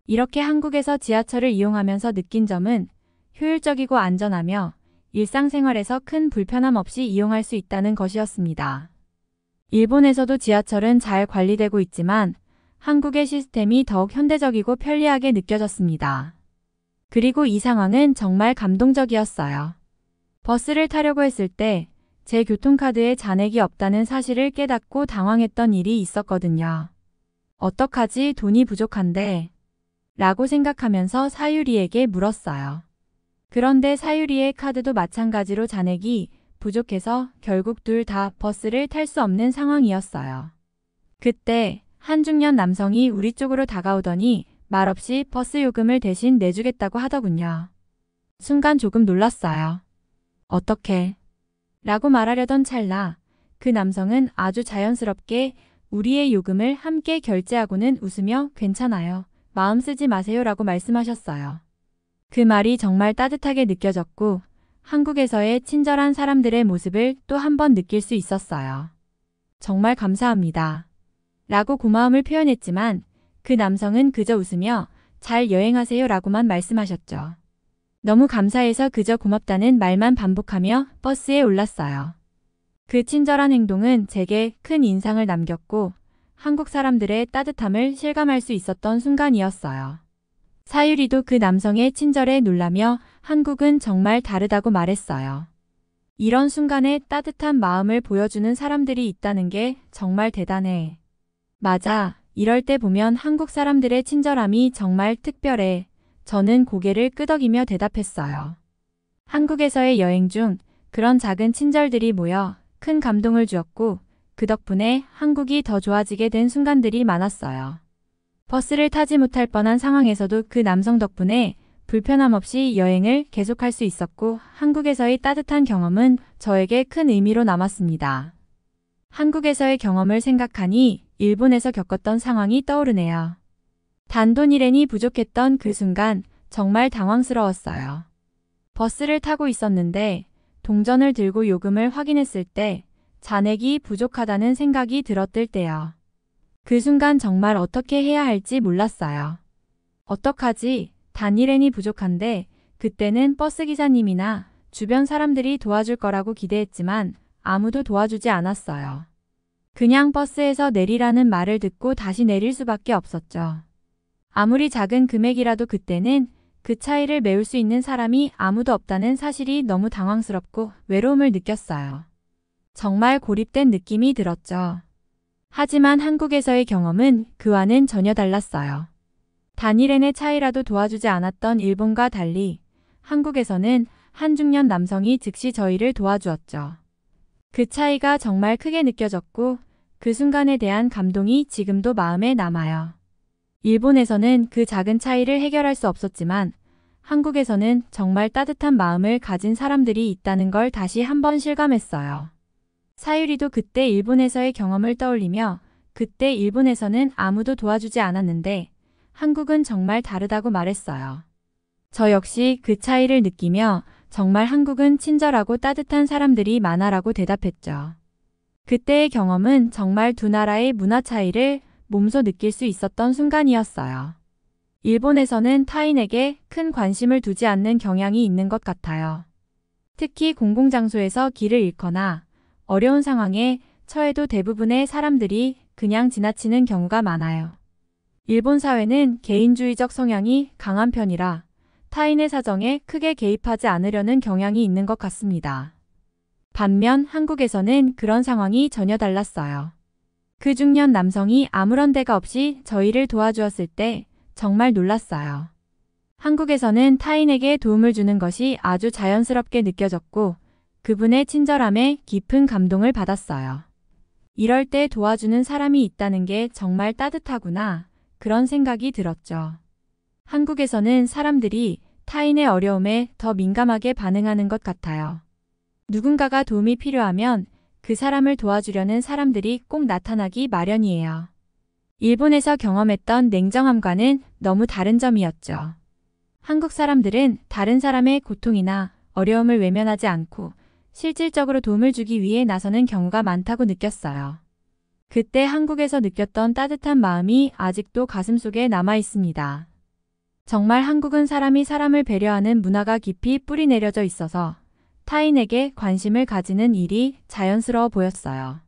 이렇게 한국에서 지하철을 이용하면서 느낀 점은 효율적이고 안전하며 일상생활에서 큰 불편함 없이 이용할 수 있다는 것이었습니다. 일본에서도 지하철은 잘 관리되고 있지만 한국의 시스템이 더욱 현대적이고 편리하게 느껴졌습니다. 그리고 이 상황은 정말 감동적이었어요. 버스를 타려고 했을 때 제 교통카드에 잔액이 없다는 사실을 깨닫고 당황했던 일이 있었거든요. 어떡하지? 돈이 부족한데? 라고 생각하면서 사유리에게 물었어요. 그런데 사유리의 카드도 마찬가지로 잔액이 부족해서 결국 둘 다 버스를 탈 수 없는 상황이었어요. 그때 한 중년 남성이 우리 쪽으로 다가오더니 말없이 버스 요금을 대신 내주겠다고 하더군요. 순간 조금 놀랐어요. 어떻게? 라고 말하려던 찰나 그 남성은 아주 자연스럽게 우리의 요금을 함께 결제하고는 웃으며 괜찮아요. 마음 쓰지 마세요 라고 말씀하셨어요. 그 말이 정말 따뜻하게 느껴졌고 한국에서의 친절한 사람들의 모습을 또 한 번 느낄 수 있었어요. 정말 감사합니다. 라고 고마움을 표현했지만 그 남성은 그저 웃으며 잘 여행하세요 라고만 말씀하셨죠. 너무 감사해서 그저 고맙다는 말만 반복하며 버스에 올랐어요. 그 친절한 행동은 제게 큰 인상을 남겼고 한국 사람들의 따뜻함을 실감할 수 있었던 순간이었어요. 사유리도 그 남성의 친절에 놀라며 한국은 정말 다르다고 말했어요. 이런 순간에 따뜻한 마음을 보여주는 사람들이 있다는 게 정말 대단해. 맞아. 이럴 때 보면 한국 사람들의 친절함이 정말 특별해. 저는 고개를 끄덕이며 대답했어요. 한국에서의 여행 중 그런 작은 친절들이 모여 큰 감동을 주었고 그 덕분에 한국이 더 좋아지게 된 순간들이 많았어요. 버스를 타지 못할 뻔한 상황에서도 그 남성 덕분에 불편함 없이 여행을 계속할 수 있었고 한국에서의 따뜻한 경험은 저에게 큰 의미로 남았습니다. 한국에서의 경험을 생각하니 일본에서 겪었던 상황이 떠오르네요. 단돈 1엔이 부족했던 그 순간 정말 당황스러웠어요. 버스를 타고 있었는데 동전을 들고 요금을 확인했을 때 잔액이 부족하다는 생각이 들었을 때요. 그 순간 정말 어떻게 해야 할지 몰랐어요. 어떡하지? 단 1엔이 부족한데 그때는 버스기사님이나 주변 사람들이 도와줄 거라고 기대했지만 아무도 도와주지 않았어요. 그냥 버스에서 내리라는 말을 듣고 다시 내릴 수밖에 없었죠. 아무리 작은 금액이라도 그때는 그 차이를 메울 수 있는 사람이 아무도 없다는 사실이 너무 당황스럽고 외로움을 느꼈어요. 정말 고립된 느낌이 들었죠. 하지만 한국에서의 경험은 그와는 전혀 달랐어요. 단 1엔의 차이라도 도와주지 않았던 일본과 달리 한국에서는 한 중년 남성이 즉시 저희를 도와주었죠. 그 차이가 정말 크게 느껴졌고 그 순간에 대한 감동이 지금도 마음에 남아요. 일본에서는 그 작은 차이를 해결할 수 없었지만 한국에서는 정말 따뜻한 마음을 가진 사람들이 있다는 걸 다시 한번 실감했어요. 사유리도 그때 일본에서의 경험을 떠올리며 그때 일본에서는 아무도 도와주지 않았는데 한국은 정말 다르다고 말했어요. 저 역시 그 차이를 느끼며 정말 한국은 친절하고 따뜻한 사람들이 많아라고 대답했죠. 그때의 경험은 정말 두 나라의 문화 차이를 몸소 느낄 수 있었던 순간이었어요. 일본에서는 타인에게 큰 관심을 두지 않는 경향이 있는 것 같아요. 특히 공공장소에서 길을 잃거나 어려운 상황에 처해도 대부분의 사람들이 그냥 지나치는 경우가 많아요. 일본 사회는 개인주의적 성향이 강한 편이라 타인의 사정에 크게 개입하지 않으려는 경향이 있는 것 같습니다. 반면 한국에서는 그런 상황이 전혀 달랐어요. 그 중년 남성이 아무런 대가 없이 저희를 도와주었을 때 정말 놀랐어요. 한국에서는 타인에게 도움을 주는 것이 아주 자연스럽게 느껴졌고 그분의 친절함에 깊은 감동을 받았어요. 이럴 때 도와주는 사람이 있다는 게 정말 따뜻하구나 그런 생각이 들었죠. 한국에서는 사람들이 타인의 어려움에 더 민감하게 반응하는 것 같아요. 누군가가 도움이 필요하면 그 사람을 도와주려는 사람들이 꼭 나타나기 마련이에요. 일본에서 경험했던 냉정함과는 너무 다른 점이었죠. 한국 사람들은 다른 사람의 고통이나 어려움을 외면하지 않고 실질적으로 도움을 주기 위해 나서는 경우가 많다고 느꼈어요. 그때 한국에서 느꼈던 따뜻한 마음이 아직도 가슴속에 남아 있습니다. 정말 한국은 사람이 사람을 배려하는 문화가 깊이 뿌리내려져 있어서 타인에게 관심을 가지는 일이 자연스러워 보였어요.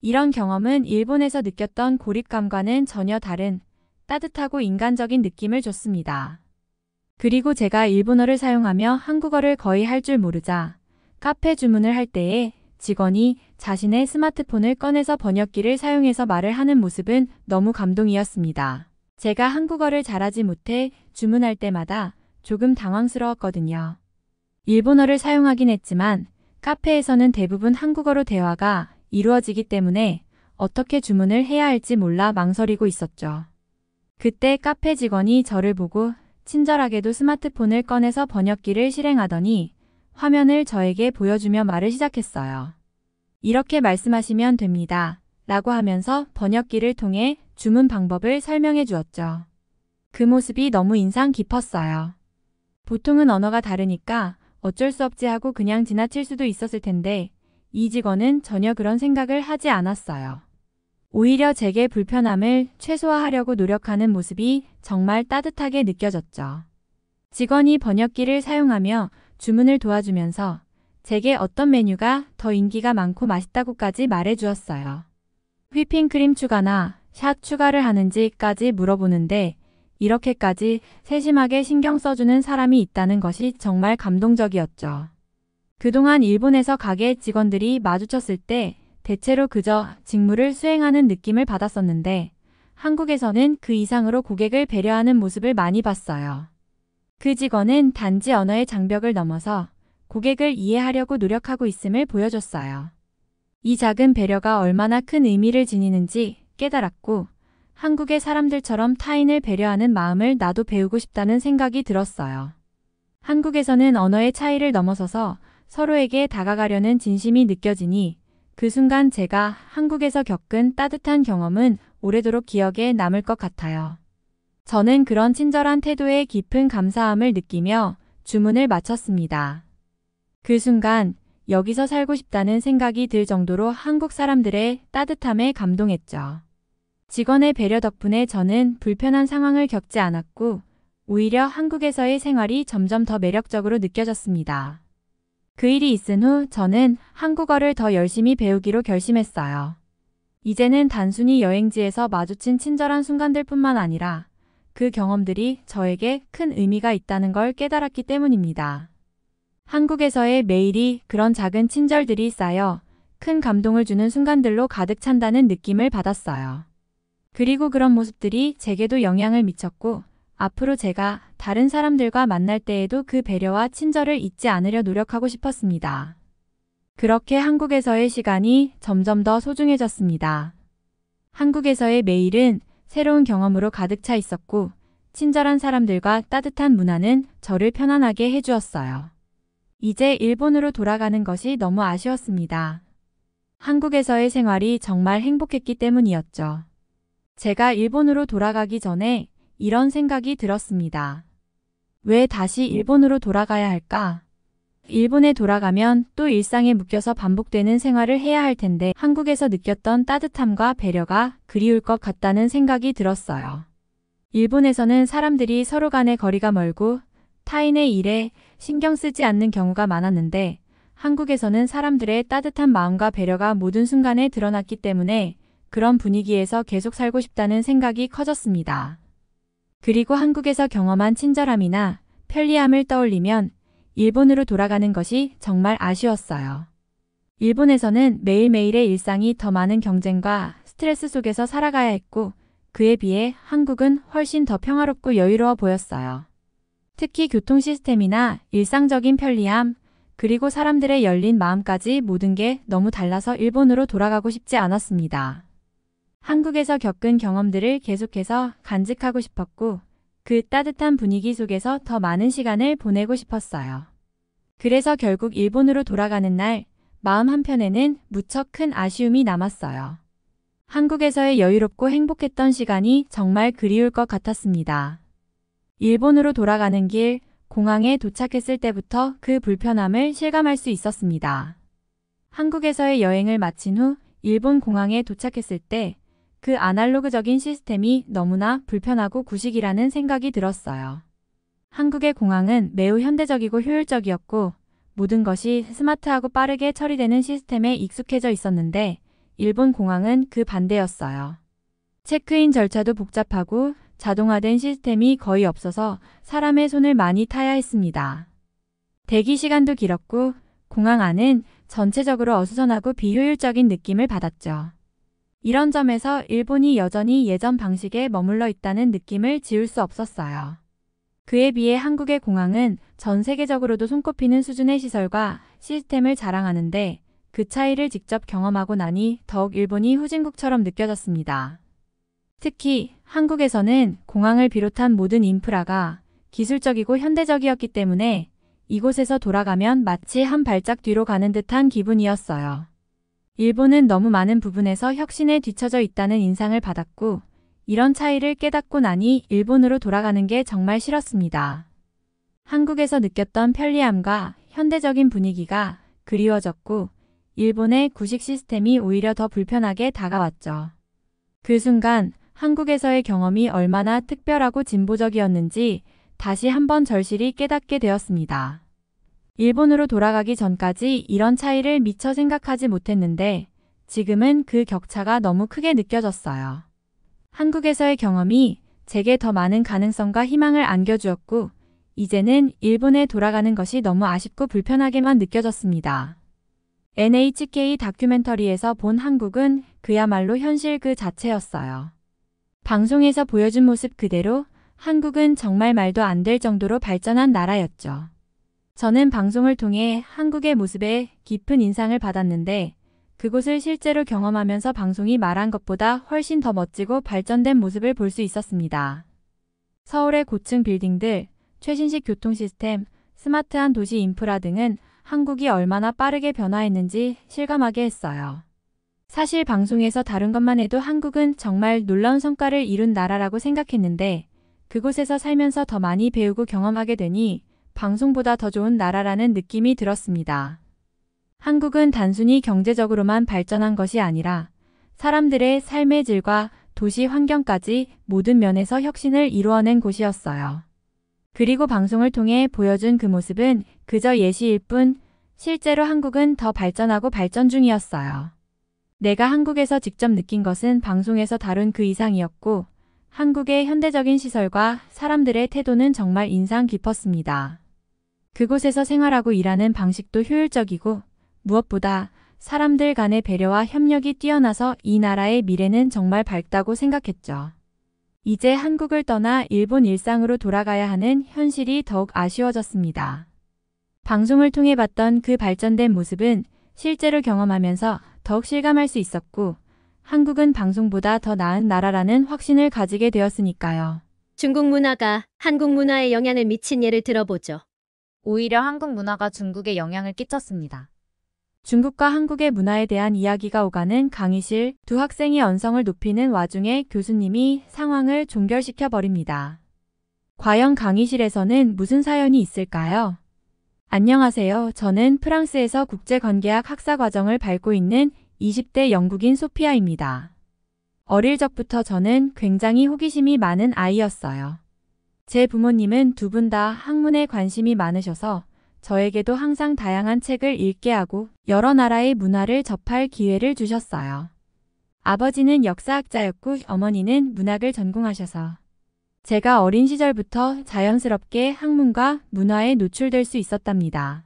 이런 경험은 일본에서 느꼈던 고립감과는 전혀 다른 따뜻하고 인간적인 느낌을 줬습니다. 그리고 제가 일본어를 사용하며 한국어를 거의 할 줄 모르자 카페 주문을 할 때에 직원이 자신의 스마트폰을 꺼내서 번역기를 사용해서 말을 하는 모습은 너무 감동이었습니다. 제가 한국어를 잘하지 못해 주문할 때마다 조금 당황스러웠거든요. 일본어를 사용하긴 했지만 카페에서는 대부분 한국어로 대화가 이루어지기 때문에 어떻게 주문을 해야 할지 몰라 망설이고 있었죠. 그때 카페 직원이 저를 보고 친절하게도 스마트폰을 꺼내서 번역기를 실행하더니 화면을 저에게 보여주며 말을 시작했어요. 이렇게 말씀하시면 됩니다. 라고 하면서 번역기를 통해 주문 방법을 설명해 주었죠. 그 모습이 너무 인상 깊었어요. 보통은 언어가 다르니까 어쩔 수 없지 하고 그냥 지나칠 수도 있었을 텐데 이 직원은 전혀 그런 생각을 하지 않았어요. 오히려 제게 불편함을 최소화하려고 노력하는 모습이 정말 따뜻하게 느껴졌죠. 직원이 번역기를 사용하며 주문을 도와주면서 제게 어떤 메뉴가 더 인기가 많고 맛있다고까지 말해 주었어요. 휘핑크림 추가나 샷 추가를 하는지까지 물어보는데 이렇게까지 세심하게 신경 써주는 사람이 있다는 것이 정말 감동적이었죠. 그동안 일본에서 가게 직원들이 마주쳤을 때 대체로 그저 직무를 수행하는 느낌을 받았었는데 한국에서는 그 이상으로 고객을 배려하는 모습을 많이 봤어요. 그 직원은 단지 언어의 장벽을 넘어서 고객을 이해하려고 노력하고 있음을 보여줬어요. 이 작은 배려가 얼마나 큰 의미를 지니는지 깨달았고 한국의 사람들처럼 타인을 배려하는 마음을 나도 배우고 싶다는 생각이 들었어요. 한국에서는 언어의 차이를 넘어서서 서로에게 다가가려는 진심이 느껴지니 그 순간 제가 한국에서 겪은 따뜻한 경험은 오래도록 기억에 남을 것 같아요. 저는 그런 친절한 태도에 깊은 감사함을 느끼며 주문을 마쳤습니다. 그 순간 여기서 살고 싶다는 생각이 들 정도로 한국 사람들의 따뜻함에 감동했죠. 직원의 배려 덕분에 저는 불편한 상황을 겪지 않았고 오히려 한국에서의 생활이 점점 더 매력적으로 느껴졌습니다. 그 일이 있은 후 저는 한국어를 더 열심히 배우기로 결심했어요. 이제는 단순히 여행지에서 마주친 친절한 순간들뿐만 아니라 그 경험들이 저에게 큰 의미가 있다는 걸 깨달았기 때문입니다. 한국에서의 매일이 그런 작은 친절들이 쌓여 큰 감동을 주는 순간들로 가득 찬다는 느낌을 받았어요. 그리고 그런 모습들이 제게도 영향을 미쳤고 앞으로 제가 다른 사람들과 만날 때에도 그 배려와 친절을 잊지 않으려 노력하고 싶었습니다. 그렇게 한국에서의 시간이 점점 더 소중해졌습니다. 한국에서의 매일은 새로운 경험으로 가득 차 있었고 친절한 사람들과 따뜻한 문화는 저를 편안하게 해주었어요. 이제 일본으로 돌아가는 것이 너무 아쉬웠습니다. 한국에서의 생활이 정말 행복했기 때문이었죠. 제가 일본으로 돌아가기 전에 이런 생각이 들었습니다. 왜 다시 일본으로 돌아가야 할까? 일본에 돌아가면 또 일상에 묶여서 반복되는 생활을 해야 할 텐데 한국에서 느꼈던 따뜻함과 배려가 그리울 것 같다는 생각이 들었어요. 일본에서는 사람들이 서로 간의 거리가 멀고 타인의 일에 신경 쓰지 않는 경우가 많았는데 한국에서는 사람들의 따뜻한 마음과 배려가 모든 순간에 드러났기 때문에 그런 분위기에서 계속 살고 싶다는 생각이 커졌습니다. 그리고 한국에서 경험한 친절함이나 편리함을 떠올리면 일본으로 돌아가는 것이 정말 아쉬웠어요. 일본에서는 매일매일의 일상이 더 많은 경쟁과 스트레스 속에서 살아가야 했고 그에 비해 한국은 훨씬 더 평화롭고 여유로워 보였어요. 특히 교통 시스템이나 일상적인 편리함, 그리고 사람들의 열린 마음까지 모든 게 너무 달라서 일본으로 돌아가고 싶지 않았습니다. 한국에서 겪은 경험들을 계속해서 간직하고 싶었고 그 따뜻한 분위기 속에서 더 많은 시간을 보내고 싶었어요. 그래서 결국 일본으로 돌아가는 날 마음 한편에는 무척 큰 아쉬움이 남았어요. 한국에서의 여유롭고 행복했던 시간이 정말 그리울 것 같았습니다. 일본으로 돌아가는 길 공항에 도착했을 때부터 그 불편함을 실감할 수 있었습니다. 한국에서의 여행을 마친 후 일본 공항에 도착했을 때 그 아날로그적인 시스템이 너무나 불편하고 구식이라는 생각이 들었어요. 한국의 공항은 매우 현대적이고 효율적이었고 모든 것이 스마트하고 빠르게 처리되는 시스템에 익숙해져 있었는데 일본 공항은 그 반대였어요. 체크인 절차도 복잡하고 자동화된 시스템이 거의 없어서 사람의 손을 많이 타야 했습니다. 대기 시간도 길었고 공항 안은 전체적으로 어수선하고 비효율적인 느낌을 받았죠. 이런 점에서 일본이 여전히 예전 방식에 머물러 있다는 느낌을 지울 수 없었어요. 그에 비해 한국의 공항은 전 세계적으로도 손꼽히는 수준의 시설과 시스템을 자랑하는데 그 차이를 직접 경험하고 나니 더욱 일본이 후진국처럼 느껴졌습니다. 특히 한국에서는 공항을 비롯한 모든 인프라가 기술적이고 현대적이었기 때문에 이곳에서 돌아가면 마치 한 발짝 뒤로 가는 듯한 기분이었어요. 일본은 너무 많은 부분에서 혁신에 뒤처져 있다는 인상을 받았고 이런 차이를 깨닫고 나니 일본으로 돌아가는 게 정말 싫었습니다. 한국에서 느꼈던 편리함과 현대적인 분위기가 그리워졌고 일본의 구식 시스템이 오히려 더 불편하게 다가왔죠. 그 순간 한국에서의 경험이 얼마나 특별하고 진보적이었는지 다시 한번 절실히 깨닫게 되었습니다. 일본으로 돌아가기 전까지 이런 차이를 미처 생각하지 못했는데 지금은 그 격차가 너무 크게 느껴졌어요. 한국에서의 경험이 제게 더 많은 가능성과 희망을 안겨주었고 이제는 일본에 돌아가는 것이 너무 아쉽고 불편하게만 느껴졌습니다. NHK 다큐멘터리에서 본 한국은 그야말로 현실 그 자체였어요. 방송에서 보여준 모습 그대로 한국은 정말 말도 안 될 정도로 발전한 나라였죠. 저는 방송을 통해 한국의 모습에 깊은 인상을 받았는데 그곳을 실제로 경험하면서 방송이 말한 것보다 훨씬 더 멋지고 발전된 모습을 볼 수 있었습니다. 서울의 고층 빌딩들, 최신식 교통 시스템, 스마트한 도시 인프라 등은 한국이 얼마나 빠르게 변화했는지 실감하게 했어요. 사실 방송에서 다룬 것만 해도 한국은 정말 놀라운 성과를 이룬 나라라고 생각했는데 그곳에서 살면서 더 많이 배우고 경험하게 되니 방송보다 더 좋은 나라라는 느낌이 들었습니다. 한국은 단순히 경제적으로만 발전한 것이 아니라 사람들의 삶의 질과 도시 환경까지 모든 면에서 혁신을 이루어낸 곳이었어요. 그리고 방송을 통해 보여준 그 모습은 그저 예시일 뿐 실제로 한국은 더 발전하고 발전 중이었어요. 내가 한국에서 직접 느낀 것은 방송에서 다룬 그 이상이었고 한국의 현대적인 시설과 사람들의 태도는 정말 인상 깊었습니다. 그곳에서 생활하고 일하는 방식도 효율적이고 무엇보다 사람들 간의 배려와 협력이 뛰어나서 이 나라의 미래는 정말 밝다고 생각했죠. 이제 한국을 떠나 일본 일상으로 돌아가야 하는 현실이 더욱 아쉬워졌습니다. 방송을 통해 봤던 그 발전된 모습은 실제로 경험하면서 더욱 실감할 수 있었고 한국은 방송보다 더 나은 나라라는 확신을 가지게 되었으니까요. 중국 문화가 한국 문화에 영향을 미친 예를 들어보죠. 오히려 한국 문화가 중국에 영향을 끼쳤습니다. 중국과 한국의 문화에 대한 이야기가 오가는 강의실, 두 학생이 언성을 높이는 와중에 교수님이 상황을 종결시켜 버립니다. 과연 강의실에서는 무슨 사연이 있을까요? 안녕하세요. 저는 프랑스에서 국제관계학 학사과정을 밟고 있는 20대 영국인 소피아입니다. 어릴 적부터 저는 굉장히 호기심이 많은 아이였어요. 제 부모님은 두 분 다 학문에 관심이 많으셔서 저에게도 항상 다양한 책을 읽게 하고 여러 나라의 문화를 접할 기회를 주셨어요. 아버지는 역사학자였고 어머니는 문학을 전공하셔서 제가 어린 시절부터 자연스럽게 학문과 문화에 노출될 수 있었답니다.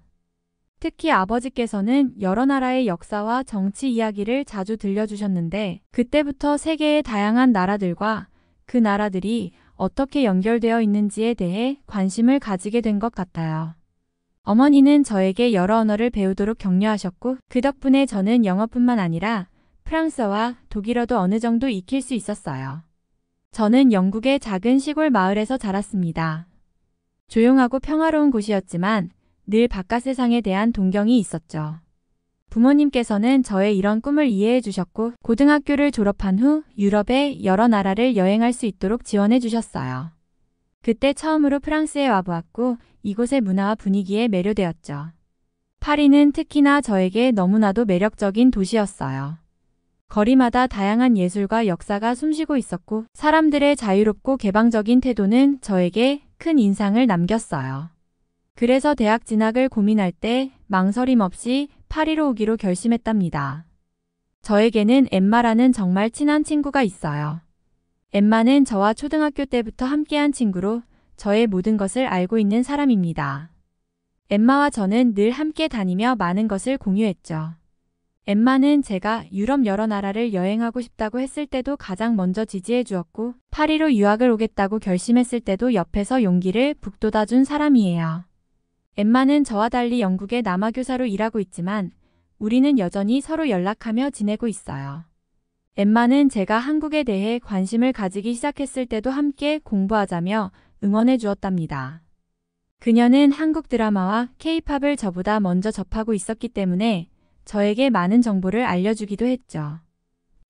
특히 아버지께서는 여러 나라의 역사와 정치 이야기를 자주 들려주셨는데 그때부터 세계의 다양한 나라들과 그 나라들이 어떻게 연결되어 있는지에 대해 관심을 가지게 된 것 같아요. 어머니는 저에게 여러 언어를 배우도록 격려하셨고 그 덕분에 저는 영어뿐만 아니라 프랑스어와 독일어도 어느 정도 익힐 수 있었어요. 저는 영국의 작은 시골 마을에서 자랐습니다. 조용하고 평화로운 곳이었지만 늘 바깥 세상에 대한 동경이 있었죠. 부모님께서는 저의 이런 꿈을 이해해 주셨고 고등학교를 졸업한 후 유럽의 여러 나라를 여행할 수 있도록 지원해 주셨어요. 그때 처음으로 프랑스에 와보았고 이곳의 문화와 분위기에 매료되었죠. 파리는 특히나 저에게 너무나도 매력적인 도시였어요. 거리마다 다양한 예술과 역사가 숨쉬고 있었고 사람들의 자유롭고 개방적인 태도는 저에게 큰 인상을 남겼어요. 그래서 대학 진학을 고민할 때 망설임 없이 파리로 오기로 결심했답니다. 저에게는 엠마라는 정말 친한 친구가 있어요. 엠마는 저와 초등학교 때부터 함께한 친구로 저의 모든 것을 알고 있는 사람입니다. 엠마와 저는 늘 함께 다니며 많은 것을 공유했죠. 엠마는 제가 유럽 여러 나라를 여행하고 싶다고 했을 때도 가장 먼저 지지해 주었고, 파리로 유학을 오겠다고 결심했을 때도 옆에서 용기를 북돋아준 사람이에요. 엠마는 저와 달리 영국의 남아교사로 일하고 있지만 우리는 여전히 서로 연락하며 지내고 있어요. 엠마는 제가 한국에 대해 관심을 가지기 시작했을 때도 함께 공부하자며 응원해 주었답니다. 그녀는 한국 드라마와 케이팝을 저보다 먼저 접하고 있었기 때문에 저에게 많은 정보를 알려주기도 했죠.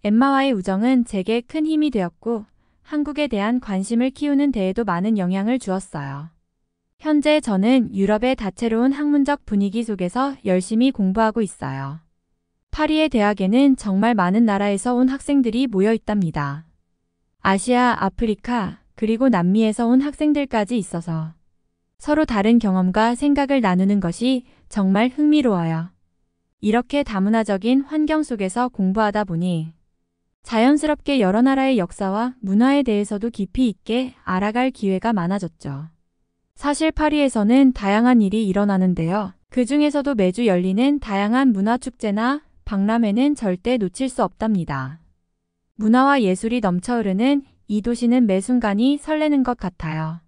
엠마와의 우정은 제게 큰 힘이 되었고 한국에 대한 관심을 키우는 데에도 많은 영향을 주었어요. 현재 저는 유럽의 다채로운 학문적 분위기 속에서 열심히 공부하고 있어요. 파리의 대학에는 정말 많은 나라에서 온 학생들이 모여 있답니다. 아시아, 아프리카, 그리고 남미에서 온 학생들까지 있어서 서로 다른 경험과 생각을 나누는 것이 정말 흥미로워요. 이렇게 다문화적인 환경 속에서 공부하다 보니 자연스럽게 여러 나라의 역사와 문화에 대해서도 깊이 있게 알아갈 기회가 많아졌죠. 사실 파리에서는 다양한 일이 일어나는데요. 그 중에서도 매주 열리는 다양한 문화축제나 박람회는 절대 놓칠 수 없답니다. 문화와 예술이 넘쳐 흐르는 이 도시는 매 순간이 설레는 것 같아요.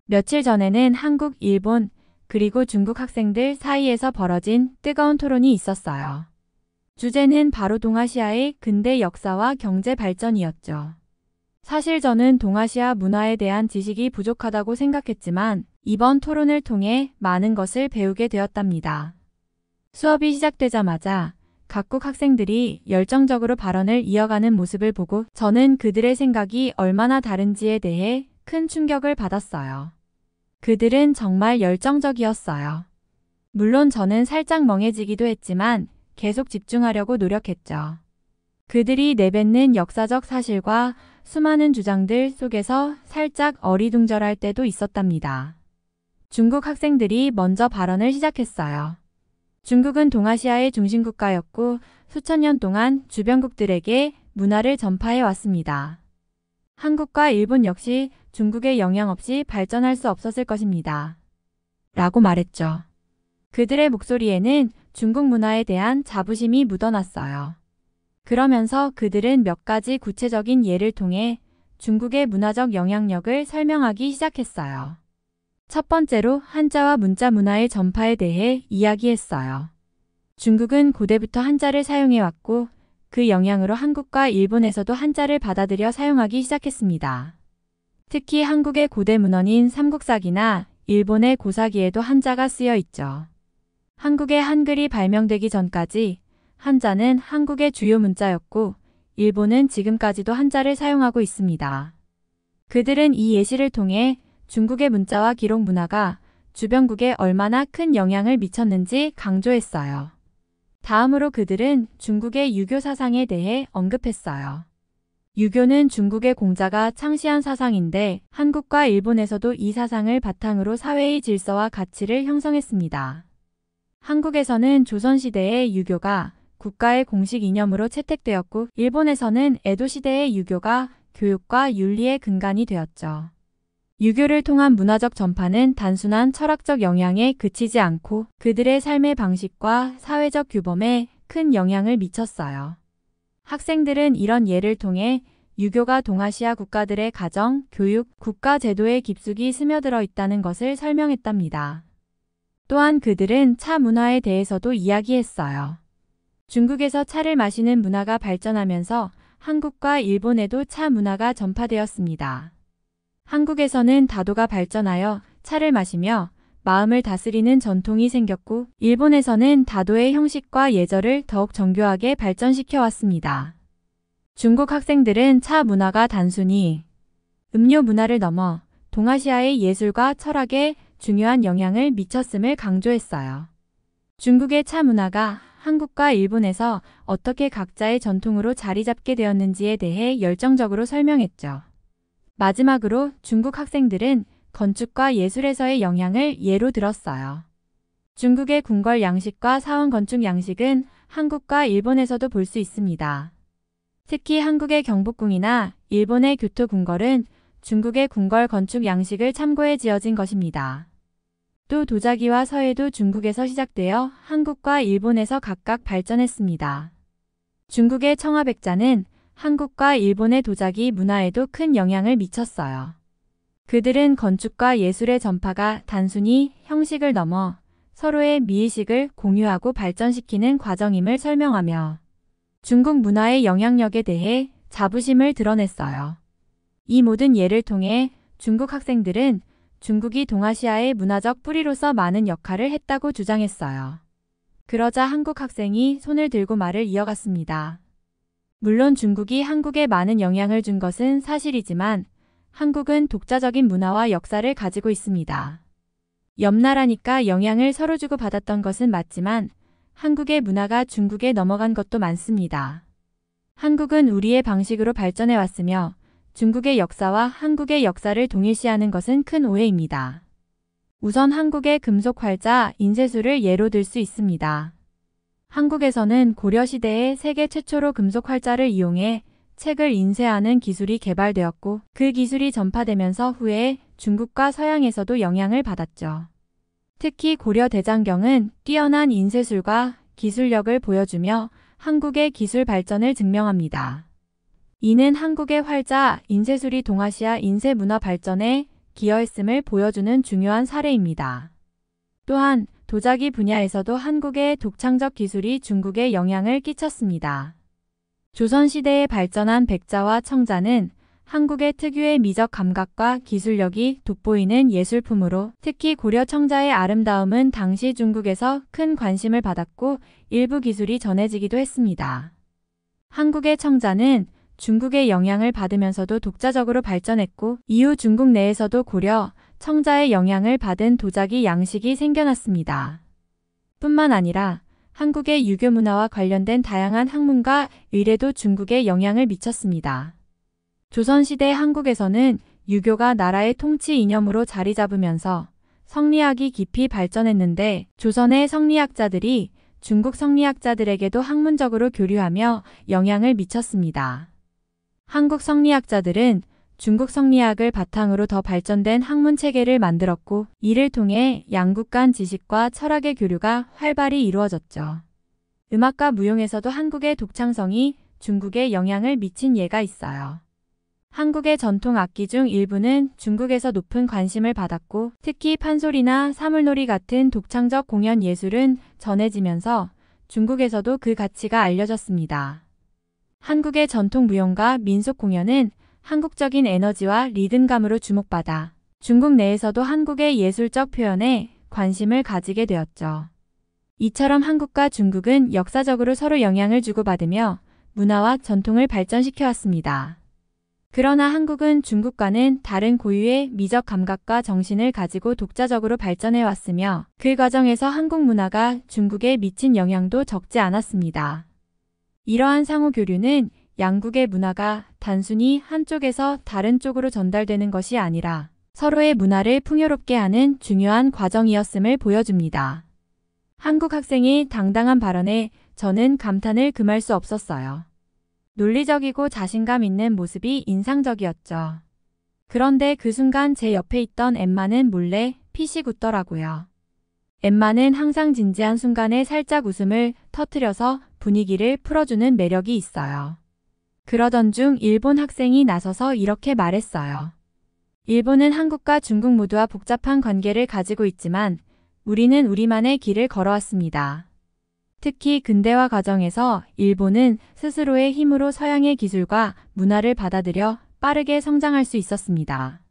며칠 전에는 한국, 일본, 그리고 중국 학생들 사이에서 벌어진 뜨거운 토론이 있었어요. 주제는 바로 동아시아의 근대 역사와 경제 발전이었죠. 사실 저는 동아시아 문화에 대한 지식이 부족하다고 생각했지만 이번 토론을 통해 많은 것을 배우게 되었답니다. 수업이 시작되자마자 각국 학생들이 열정적으로 발언을 이어가는 모습을 보고 저는 그들의 생각이 얼마나 다른지에 대해 큰 충격을 받았어요. 그들은 정말 열정적이었어요. 물론 저는 살짝 멍해지기도 했지만 계속 집중하려고 노력했죠. 그들이 내뱉는 역사적 사실과 수많은 주장들 속에서 살짝 어리둥절할 때도 있었답니다. 중국 학생들이 먼저 발언을 시작했어요. 중국은 동아시아의 중심국가였고 수천 년 동안 주변국들에게 문화를 전파해 왔습니다. 한국과 일본 역시 중국의 영향 없이 발전할 수 없었을 것입니다. 라고 말했죠. 그들의 목소리에는 중국 문화에 대한 자부심이 묻어났어요. 그러면서 그들은 몇 가지 구체적인 예를 통해 중국의 문화적 영향력을 설명하기 시작했어요. 첫 번째로 한자와 문자 문화의 전파에 대해 이야기했어요. 중국은 고대부터 한자를 사용해왔고 그 영향으로 한국과 일본에서도 한자를 받아들여 사용하기 시작했습니다. 특히 한국의 고대 문헌인 삼국사기나 일본의 고사기에도 한자가 쓰여 있죠. 한국의 한글이 발명되기 전까지 한자는 한국의 주요 문자였고 일본은 지금까지도 한자를 사용하고 있습니다. 그들은 이 예시를 통해 중국의 문자와 기록 문화가 주변국에 얼마나 큰 영향을 미쳤는지 강조했어요. 다음으로 그들은 중국의 유교 사상에 대해 언급했어요. 유교는 중국의 공자가 창시한 사상인데 한국과 일본에서도 이 사상을 바탕으로 사회의 질서와 가치를 형성했습니다. 한국에서는 조선시대의 유교가 국가의 공식 이념으로 채택되었고 일본에서는 에도시대의 유교가 교육과 윤리의 근간이 되었죠. 유교를 통한 문화적 전파는 단순한 철학적 영향에 그치지 않고 그들의 삶의 방식과 사회적 규범에 큰 영향을 미쳤어요. 학생들은 이런 예를 통해 유교가 동아시아 국가들의 가정, 교육, 국가 제도에 깊숙이 스며들어 있다는 것을 설명했답니다. 또한 그들은 차 문화에 대해서도 이야기했어요. 중국에서 차를 마시는 문화가 발전하면서 한국과 일본에도 차 문화가 전파되었습니다. 한국에서는 다도가 발전하여 차를 마시며 마음을 다스리는 전통이 생겼고 일본에서는 다도의 형식과 예절을 더욱 정교하게 발전시켜 왔습니다. 중국 학생들은 차 문화가 단순히 음료 문화를 넘어 동아시아의 예술과 철학에 중요한 영향을 미쳤음을 강조했어요. 중국의 차 문화가 한국과 일본에서 어떻게 각자의 전통으로 자리 잡게 되었는지에 대해 열정적으로 설명했죠. 마지막으로 중국 학생들은 건축과 예술에서의 영향을 예로 들었어요. 중국의 궁궐 양식과 사원 건축 양식은 한국과 일본에서도 볼 수 있습니다. 특히 한국의 경복궁이나 일본의 교토 궁궐은 중국의 궁궐 건축 양식을 참고해 지어진 것입니다. 또 도자기와 서예도 중국에서 시작되어 한국과 일본에서 각각 발전했습니다. 중국의 청아백자는 한국과 일본의 도자기 문화에도 큰 영향을 미쳤어요. 그들은 건축과 예술의 전파가 단순히 형식을 넘어 서로의 미의식을 공유하고 발전시키는 과정임을 설명하며 중국 문화의 영향력에 대해 자부심을 드러냈어요. 이 모든 예를 통해 중국 학생들은 중국이 동아시아의 문화적 뿌리로서 많은 역할을 했다고 주장했어요. 그러자 한국 학생이 손을 들고 말을 이어갔습니다. 물론 중국이 한국에 많은 영향을 준 것은 사실이지만 한국은 독자적인 문화와 역사를 가지고 있습니다. 옆 나라니까 영향을 서로 주고 받았던 것은 맞지만 한국의 문화가 중국에 넘어간 것도 많습니다. 한국은 우리의 방식으로 발전해 왔으며 중국의 역사와 한국의 역사를 동일시하는 것은 큰 오해입니다. 우선 한국의 금속 활자 인쇄술을 예로 들 수 있습니다. 한국에서는 고려시대에 세계 최초로 금속 활자를 이용해 책을 인쇄하는 기술이 개발되었고 그 기술이 전파되면서 후에 중국과 서양에서도 영향을 받았죠. 특히 고려 대장경은 뛰어난 인쇄술과 기술력을 보여주며 한국의 기술 발전을 증명합니다. 이는 한국의 활자 인쇄술이 동아시아 인쇄 문화 발전에 기여했음을 보여주는 중요한 사례입니다. 또한 도자기 분야에서도 한국의 독창적 기술이 중국에 영향을 끼쳤습니다. 조선시대에 발전한 백자와 청자는 한국의 특유의 미적 감각과 기술력이 돋보이는 예술품으로 특히 고려 청자의 아름다움은 당시 중국에서 큰 관심을 받았고 일부 기술이 전해지기도 했습니다. 한국의 청자는 중국의 영향을 받으면서도 독자적으로 발전했고 이후 중국 내에서도 고려, 청자의 영향을 받은 도자기 양식이 생겨났습니다. 뿐만 아니라 한국의 유교 문화와 관련된 다양한 학문과 의례도 중국에 영향을 미쳤습니다. 조선시대 한국에서는 유교가 나라의 통치 이념으로 자리 잡으면서 성리학이 깊이 발전했는데 조선의 성리학자들이 중국 성리학자들에게도 학문적으로 교류하며 영향을 미쳤습니다. 한국 성리학자들은 중국 성리학을 바탕으로 더 발전된 학문 체계를 만들었고 이를 통해 양국 간 지식과 철학의 교류가 활발히 이루어졌죠. 음악과 무용에서도 한국의 독창성이 중국에 영향을 미친 예가 있어요. 한국의 전통 악기 중 일부는 중국에서 높은 관심을 받았고 특히 판소리나 사물놀이 같은 독창적 공연 예술은 전해지면서 중국에서도 그 가치가 알려졌습니다. 한국의 전통 무용과 민속 공연은 한국적인 에너지와 리듬감으로 주목받아 중국 내에서도 한국의 예술적 표현에 관심을 가지게 되었죠. 이처럼 한국과 중국은 역사적으로 서로 영향을 주고받으며 문화와 전통을 발전시켜왔습니다. 그러나 한국은 중국과는 다른 고유의 미적 감각과 정신을 가지고 독자적으로 발전해왔으며 그 과정에서 한국 문화가 중국에 미친 영향도 적지 않았습니다. 이러한 상호교류는 양국의 문화가 단순히 한쪽에서 다른 쪽으로 전달되는 것이 아니라 서로의 문화를 풍요롭게 하는 중요한 과정이었음을 보여줍니다. 한국 학생의 당당한 발언에 저는 감탄을 금할 수 없었어요. 논리적이고 자신감 있는 모습이 인상적이었죠. 그런데 그 순간 제 옆에 있던 엠마는 몰래 피식 웃더라고요. 엠마는 항상 진지한 순간에 살짝 웃음을 터뜨려서 분위기를 풀어주는 매력이 있어요. 그러던 중 일본 학생이 나서서 이렇게 말했어요. 일본은 한국과 중국 모두와 복잡한 관계를 가지고 있지만 우리는 우리만의 길을 걸어왔습니다. 특히 근대화 과정에서 일본은 스스로의 힘으로 서양의 기술과 문화를 받아들여 빠르게 성장할 수 있었습니다.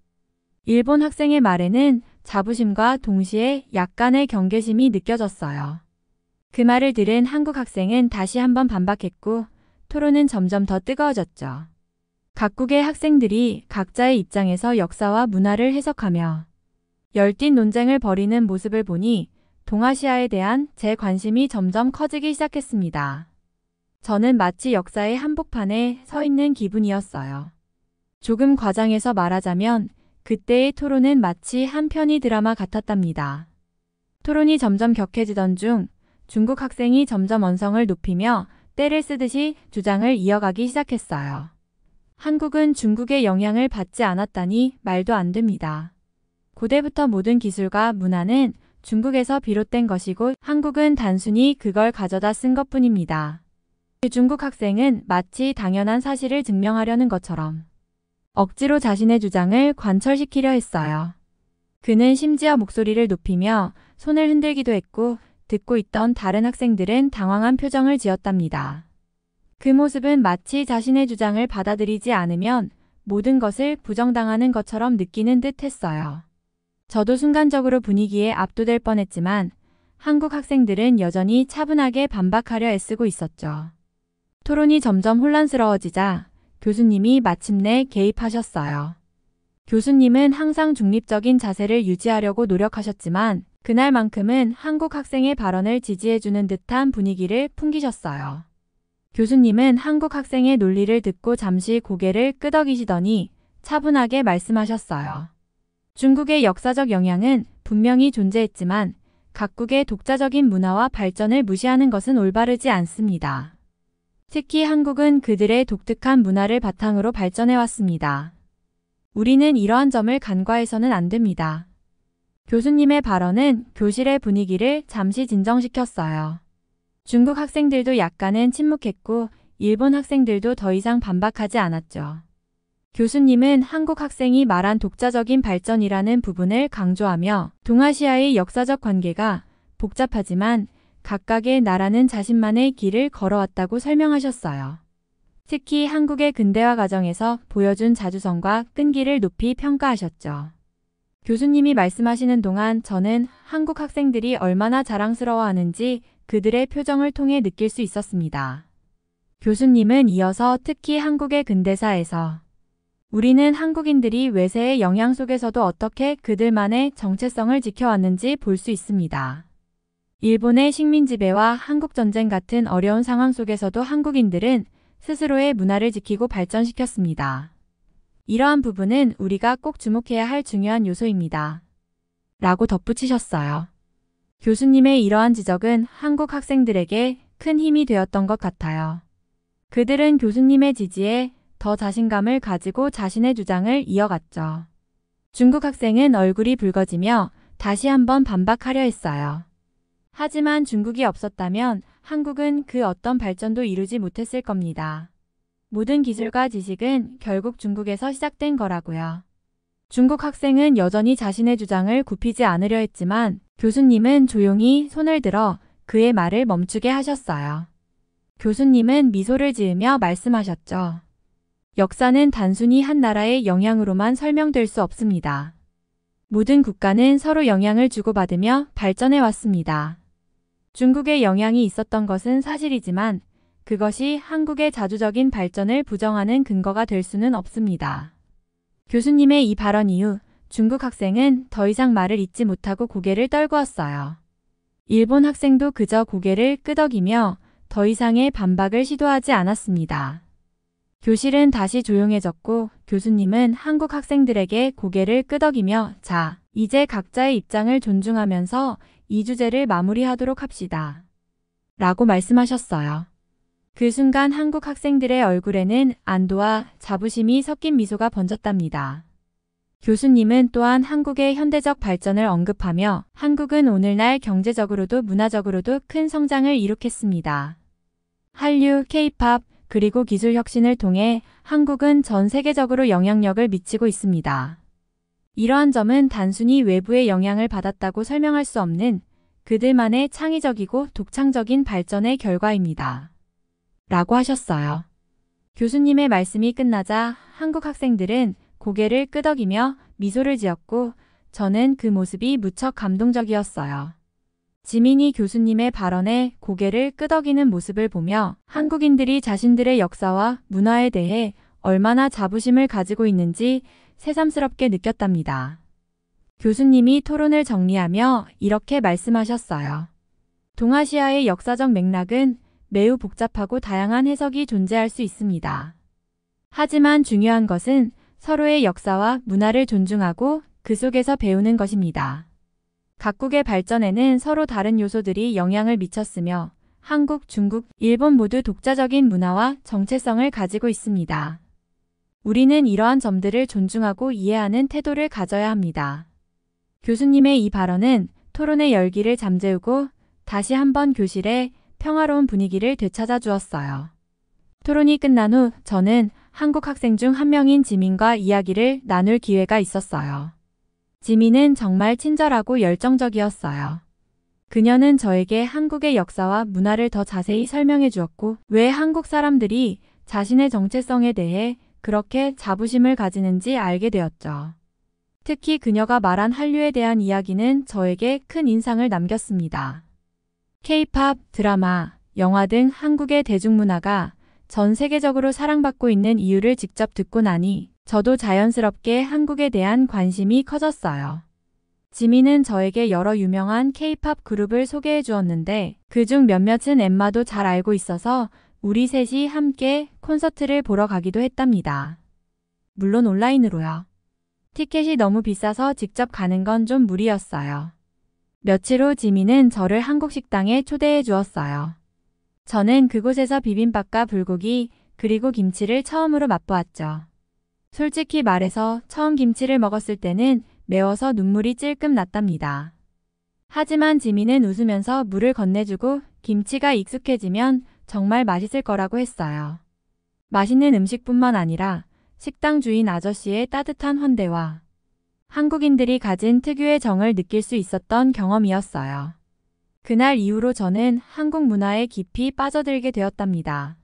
일본 학생의 말에는 자부심과 동시에 약간의 경계심이 느껴졌어요. 그 말을 들은 한국 학생은 다시 한번 반박했고 토론은 점점 더 뜨거워졌죠. 각국의 학생들이 각자의 입장에서 역사와 문화를 해석하며 열띤 논쟁을 벌이는 모습을 보니 동아시아에 대한 제 관심이 점점 커지기 시작했습니다. 저는 마치 역사의 한복판에 서 있는 기분이었어요. 조금 과장해서 말하자면 그때의 토론은 마치 한 편의 드라마 같았답니다. 토론이 점점 격해지던 중 중국 학생이 점점 언성을 높이며 때를 쓰듯이 주장을 이어가기 시작했어요. 한국은 중국의 영향을 받지 않았다니 말도 안 됩니다. 고대부터 모든 기술과 문화는 중국에서 비롯된 것이고 한국은 단순히 그걸 가져다 쓴 것뿐입니다. 중국 학생은 마치 당연한 사실을 증명하려는 것처럼 억지로 자신의 주장을 관철시키려 했어요. 그는 심지어 목소리를 높이며 손을 흔들기도 했고 듣고 있던 다른 학생들은 당황한 표정을 지었답니다. 그 모습은 마치 자신의 주장을 받아들이지 않으면 모든 것을 부정당하는 것처럼 느끼는 듯 했어요. 저도 순간적으로 분위기에 압도될 뻔했지만 한국 학생들은 여전히 차분하게 반박하려 애쓰고 있었죠. 토론이 점점 혼란스러워지자 교수님이 마침내 개입하셨어요. 교수님은 항상 중립적인 자세를 유지하려고 노력하셨지만 그날만큼은 한국 학생의 발언을 지지해주는 듯한 분위기를 풍기셨어요. 교수님은 한국 학생의 논리를 듣고 잠시 고개를 끄덕이시더니 차분하게 말씀하셨어요. 중국의 역사적 영향은 분명히 존재했지만 각국의 독자적인 문화와 발전을 무시하는 것은 올바르지 않습니다. 특히 한국은 그들의 독특한 문화를 바탕으로 발전해왔습니다. 우리는 이러한 점을 간과해서는 안 됩니다. 교수님의 발언은 교실의 분위기를 잠시 진정시켰어요. 중국 학생들도 약간은 침묵했고 일본 학생들도 더 이상 반박하지 않았죠. 교수님은 한국 학생이 말한 독자적인 발전이라는 부분을 강조하며 동아시아의 역사적 관계가 복잡하지만 각각의 나라는 자신만의 길을 걸어왔다고 설명하셨어요. 특히 한국의 근대화 과정에서 보여준 자주성과 끈기를 높이 평가하셨죠. 교수님이 말씀하시는 동안 저는 한국 학생들이 얼마나 자랑스러워하는지 그들의 표정을 통해 느낄 수 있었습니다. 교수님은 이어서 특히 한국의 근대사에서 우리는 한국인들이 외세의 영향 속에서도 어떻게 그들만의 정체성을 지켜왔는지 볼 수 있습니다. 일본의 식민 지배와 한국전쟁 같은 어려운 상황 속에서도 한국인들은 스스로의 문화를 지키고 발전시켰습니다. 이러한 부분은 우리가 꼭 주목해야 할 중요한 요소입니다. 라고 덧붙이셨어요. 교수님의 이러한 지적은 한국 학생들에게 큰 힘이 되었던 것 같아요. 그들은 교수님의 지지에 더 자신감을 가지고 자신의 주장을 이어갔죠. 중국 학생은 얼굴이 붉어지며 다시 한번 반박하려 했어요. 하지만 중국이 없었다면 한국은 그 어떤 발전도 이루지 못했을 겁니다. 모든 기술과 지식은 결국 중국에서 시작된 거라고요. 중국 학생은 여전히 자신의 주장을 굽히지 않으려 했지만 교수님은 조용히 손을 들어 그의 말을 멈추게 하셨어요. 교수님은 미소를 지으며 말씀하셨죠. 역사는 단순히 한 나라의 영향으로만 설명될 수 없습니다. 모든 국가는 서로 영향을 주고받으며 발전해 왔습니다. 중국의 영향이 있었던 것은 사실이지만 그것이 한국의 자주적인 발전을 부정하는 근거가 될 수는 없습니다. 교수님의 이 발언 이후 중국 학생은 더 이상 말을 잇지 못하고 고개를 떨구었어요. 일본 학생도 그저 고개를 끄덕이며 더 이상의 반박을 시도하지 않았습니다. 교실은 다시 조용해졌고 교수님은 한국 학생들에게 고개를 끄덕이며 자, 이제 각자의 입장을 존중하면서 이 주제를 마무리하도록 합시다. 라고 말씀하셨어요. 그 순간 한국 학생들의 얼굴에는 안도와 자부심이 섞인 미소가 번졌답니다. 교수님은 또한 한국의 현대적 발전을 언급하며 한국은 오늘날 경제적으로도 문화적으로도 큰 성장을 이룩했습니다. 한류, K-팝, 그리고 기술 혁신을 통해 한국은 전 세계적으로 영향력을 미치고 있습니다. 이러한 점은 단순히 외부의 영향을 받았다고 설명할 수 없는 그들만의 창의적이고 독창적인 발전의 결과입니다. 라고 하셨어요. 교수님의 말씀이 끝나자 한국 학생들은 고개를 끄덕이며 미소를 지었고 저는 그 모습이 무척 감동적이었어요. 지민이 교수님의 발언에 고개를 끄덕이는 모습을 보며 한국인들이 자신들의 역사와 문화에 대해 얼마나 자부심을 가지고 있는지 새삼스럽게 느꼈답니다. 교수님이 토론을 정리하며 이렇게 말씀하셨어요. 동아시아의 역사적 맥락은 매우 복잡하고 다양한 해석이 존재할 수 있습니다. 하지만 중요한 것은 서로의 역사와 문화를 존중하고 그 속에서 배우는 것입니다. 각국의 발전에는 서로 다른 요소들이 영향을 미쳤으며 한국, 중국, 일본 모두 독자적인 문화와 정체성을 가지고 있습니다. 우리는 이러한 점들을 존중하고 이해하는 태도를 가져야 합니다. 교수님의 이 발언은 토론의 열기를 잠재우고 다시 한번 교실에 평화로운 분위기를 되찾아 주었어요. 토론이 끝난 후 저는 한국 학생 중 한 명인 지민과 이야기를 나눌 기회가 있었어요. 지민은 정말 친절하고 열정적이었어요. 그녀는 저에게 한국의 역사와 문화를 더 자세히 설명해 주었고 왜 한국 사람들이 자신의 정체성에 대해 그렇게 자부심을 가지는지 알게 되었죠. 특히 그녀가 말한 한류에 대한 이야기는 저에게 큰 인상을 남겼습니다. K-팝, 드라마, 영화 등 한국의 대중문화가 전 세계적으로 사랑받고 있는 이유를 직접 듣고 나니 저도 자연스럽게 한국에 대한 관심이 커졌어요. 지민은 저에게 여러 유명한 K-팝 그룹을 소개해 주었는데 그중 몇몇은 엠마도 잘 알고 있어서 우리 셋이 함께 콘서트를 보러 가기도 했답니다. 물론 온라인으로요. 티켓이 너무 비싸서 직접 가는 건 좀 무리였어요. 며칠 후 지민은 저를 한국 식당에 초대해 주었어요. 저는 그곳에서 비빔밥과 불고기 그리고 김치를 처음으로 맛보았죠. 솔직히 말해서 처음 김치를 먹었을 때는 매워서 눈물이 찔끔 났답니다. 하지만 지민은 웃으면서 물을 건네주고 김치가 익숙해지면 정말 맛있을 거라고 했어요. 맛있는 음식뿐만 아니라 식당 주인 아저씨의 따뜻한 환대와 한국인들이 가진 특유의 정을 느낄 수 있었던 경험이었어요. 그날 이후로 저는 한국 문화에 깊이 빠져들게 되었답니다.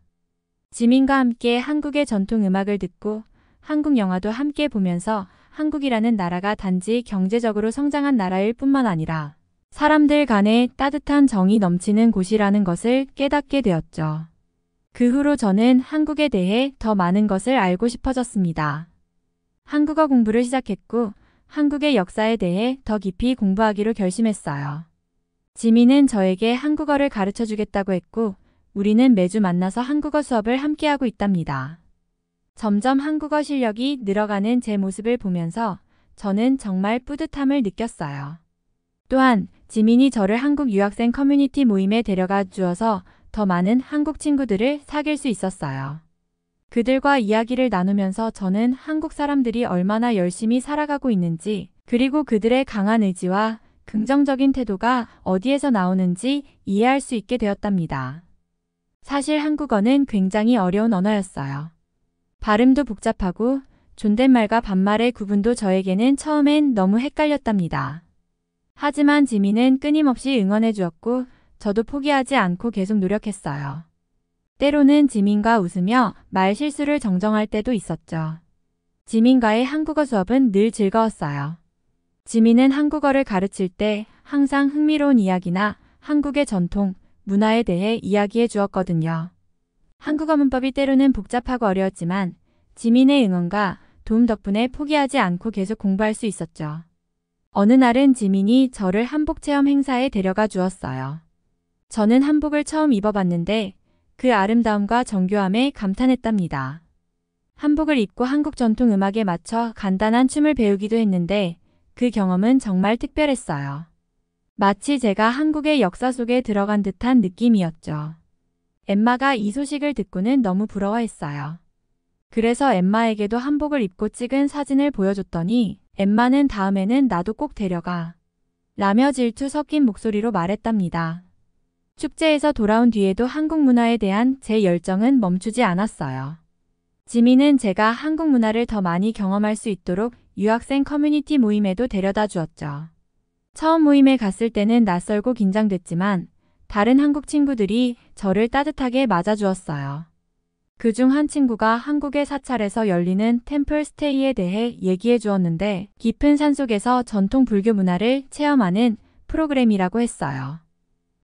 지민과 함께 한국의 전통 음악을 듣고 한국 영화도 함께 보면서 한국이라는 나라가 단지 경제적으로 성장한 나라일 뿐만 아니라 사람들 간에 따뜻한 정이 넘치는 곳이라는 것을 깨닫게 되었죠. 그 후로 저는 한국에 대해 더 많은 것을 알고 싶어졌습니다. 한국어 공부를 시작했고 한국의 역사에 대해 더 깊이 공부하기로 결심했어요. 지민은 저에게 한국어를 가르쳐 주겠다고 했고 우리는 매주 만나서 한국어 수업을 함께하고 있답니다. 점점 한국어 실력이 늘어가는 제 모습을 보면서 저는 정말 뿌듯함을 느꼈어요. 또한 지민이 저를 한국 유학생 커뮤니티 모임에 데려가 주어서 더 많은 한국 친구들을 사귈 수 있었어요. 그들과 이야기를 나누면서 저는 한국 사람들이 얼마나 열심히 살아가고 있는지 그리고 그들의 강한 의지와 긍정적인 태도가 어디에서 나오는지 이해할 수 있게 되었답니다. 사실 한국어는 굉장히 어려운 언어였어요. 발음도 복잡하고 존댓말과 반말의 구분도 저에게는 처음엔 너무 헷갈렸답니다. 하지만 지민은 끊임없이 응원해 주었고 저도 포기하지 않고 계속 노력했어요. 때로는 지민과 웃으며 말 실수를 정정할 때도 있었죠. 지민과의 한국어 수업은 늘 즐거웠어요. 지민은 한국어를 가르칠 때 항상 흥미로운 이야기나 한국의 전통, 문화에 대해 이야기해 주었거든요. 한국어 문법이 때로는 복잡하고 어려웠지만 지민의 응원과 도움 덕분에 포기하지 않고 계속 공부할 수 있었죠. 어느 날은 지민이 저를 한복 체험 행사에 데려가 주었어요. 저는 한복을 처음 입어봤는데 그 아름다움과 정교함에 감탄했답니다. 한복을 입고 한국 전통 음악에 맞춰 간단한 춤을 배우기도 했는데 그 경험은 정말 특별했어요. 마치 제가 한국의 역사 속에 들어간 듯한 느낌이었죠. 엠마가 이 소식을 듣고는 너무 부러워했어요. 그래서 엠마에게도 한복을 입고 찍은 사진을 보여줬더니 엠마는 다음에는 나도 꼭 데려가 라며 질투 섞인 목소리로 말했답니다. 축제에서 돌아온 뒤에도 한국 문화에 대한 제 열정은 멈추지 않았어요. 지민은 제가 한국 문화를 더 많이 경험할 수 있도록 유학생 커뮤니티 모임에도 데려다 주었죠. 처음 모임에 갔을 때는 낯설고 긴장됐지만 다른 한국 친구들이 저를 따뜻하게 맞아주었어요. 그중 한 친구가 한국의 사찰에서 열리는 템플 스테이에 대해 얘기해 주었는데 깊은 산속에서 전통 불교 문화를 체험하는 프로그램이라고 했어요.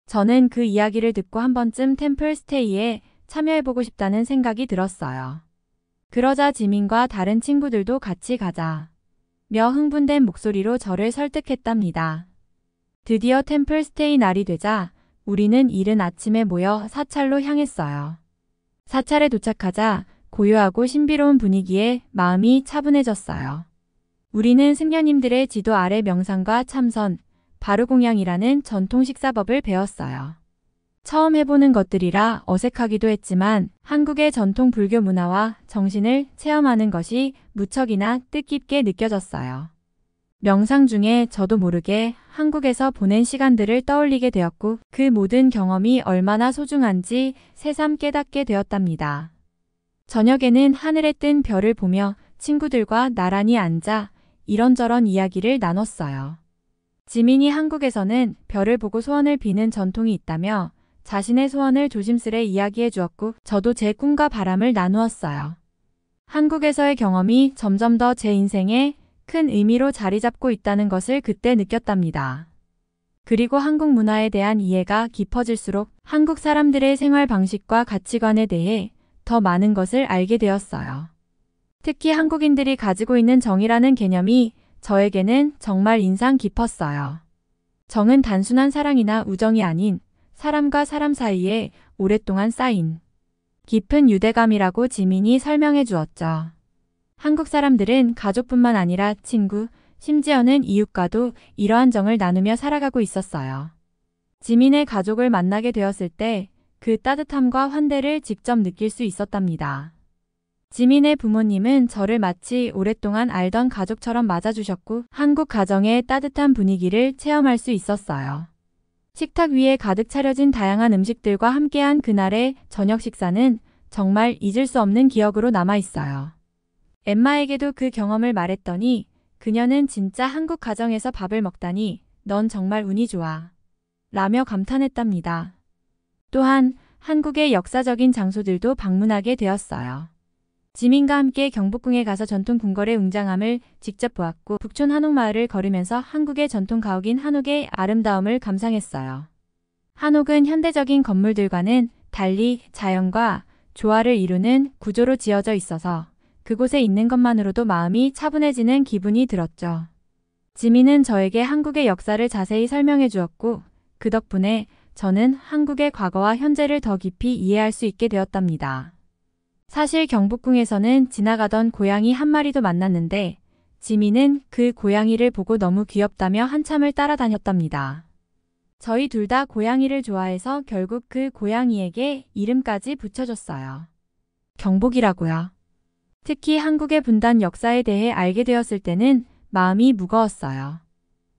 저는 그 이야기를 듣고 한 번쯤 템플 스테이에 참여해보고 싶다는 생각이 들었어요. 그러자 지민과 다른 친구들도 같이 가자 며 흥분된 목소리로 저를 설득했답니다. 드디어 템플 스테이 날이 되자 우리는 이른 아침에 모여 사찰로 향했어요. 사찰에 도착하자 고요하고 신비로운 분위기에 마음이 차분해졌어요. 우리는 승려님들의 지도 아래 명상과 참선, 바루공양이라는 전통 식사법을 배웠어요. 처음 해보는 것들이라 어색하기도 했지만 한국의 전통 불교 문화와 정신을 체험하는 것이 무척이나 뜻깊게 느껴졌어요. 명상 중에 저도 모르게 한국에서 보낸 시간들을 떠올리게 되었고 그 모든 경험이 얼마나 소중한지 새삼 깨닫게 되었답니다. 저녁에는 하늘에 뜬 별을 보며 친구들과 나란히 앉아 이런저런 이야기를 나눴어요. 지민이 한국에서는 별을 보고 소원을 비는 전통이 있다며 자신의 소원을 조심스레 이야기해 주었고 저도 제 꿈과 바람을 나누었어요. 한국에서의 경험이 점점 더 제 인생에 큰 의미로 자리 잡고 있다는 것을 그때 느꼈답니다. 그리고 한국 문화에 대한 이해가 깊어질수록 한국 사람들의 생활 방식과 가치관에 대해 더 많은 것을 알게 되었어요. 특히 한국인들이 가지고 있는 정이라는 개념이 저에게는 정말 인상 깊었어요. 정은 단순한 사랑이나 우정이 아닌 사람과 사람 사이에 오랫동안 쌓인 깊은 유대감이라고 지민이 설명해 주었죠. 한국 사람들은 가족뿐만 아니라 친구, 심지어는 이웃과도 이러한 정을 나누며 살아가고 있었어요. 지민의 가족을 만나게 되었을 때 그 따뜻함과 환대를 직접 느낄 수 있었답니다. 지민의 부모님은 저를 마치 오랫동안 알던 가족처럼 맞아주셨고 한국 가정의 따뜻한 분위기를 체험할 수 있었어요. 식탁 위에 가득 차려진 다양한 음식들과 함께한 그날의 저녁 식사는 정말 잊을 수 없는 기억으로 남아있어요. 엠마에게도 그 경험을 말했더니 그녀는 진짜 한국 가정에서 밥을 먹다니 넌 정말 운이 좋아 라며 감탄했답니다. 또한 한국의 역사적인 장소들도 방문하게 되었어요. 지민과 함께 경복궁에 가서 전통 궁궐의 웅장함을 직접 보았고 북촌 한옥마을을 걸으면서 한국의 전통 가옥인 한옥의 아름다움을 감상했어요. 한옥은 현대적인 건물들과는 달리 자연과 조화를 이루는 구조로 지어져 있어서 그곳에 있는 것만으로도 마음이 차분해지는 기분이 들었죠. 지민은 저에게 한국의 역사를 자세히 설명해 주었고 그 덕분에 저는 한국의 과거와 현재를 더 깊이 이해할 수 있게 되었답니다. 사실 경복궁에서는 지나가던 고양이 한 마리도 만났는데 지민은 그 고양이를 보고 너무 귀엽다며 한참을 따라다녔답니다. 저희 둘 다 고양이를 좋아해서 결국 그 고양이에게 이름까지 붙여줬어요. 경복이라고요. 특히 한국의 분단 역사에 대해 알게 되었을 때는 마음이 무거웠어요.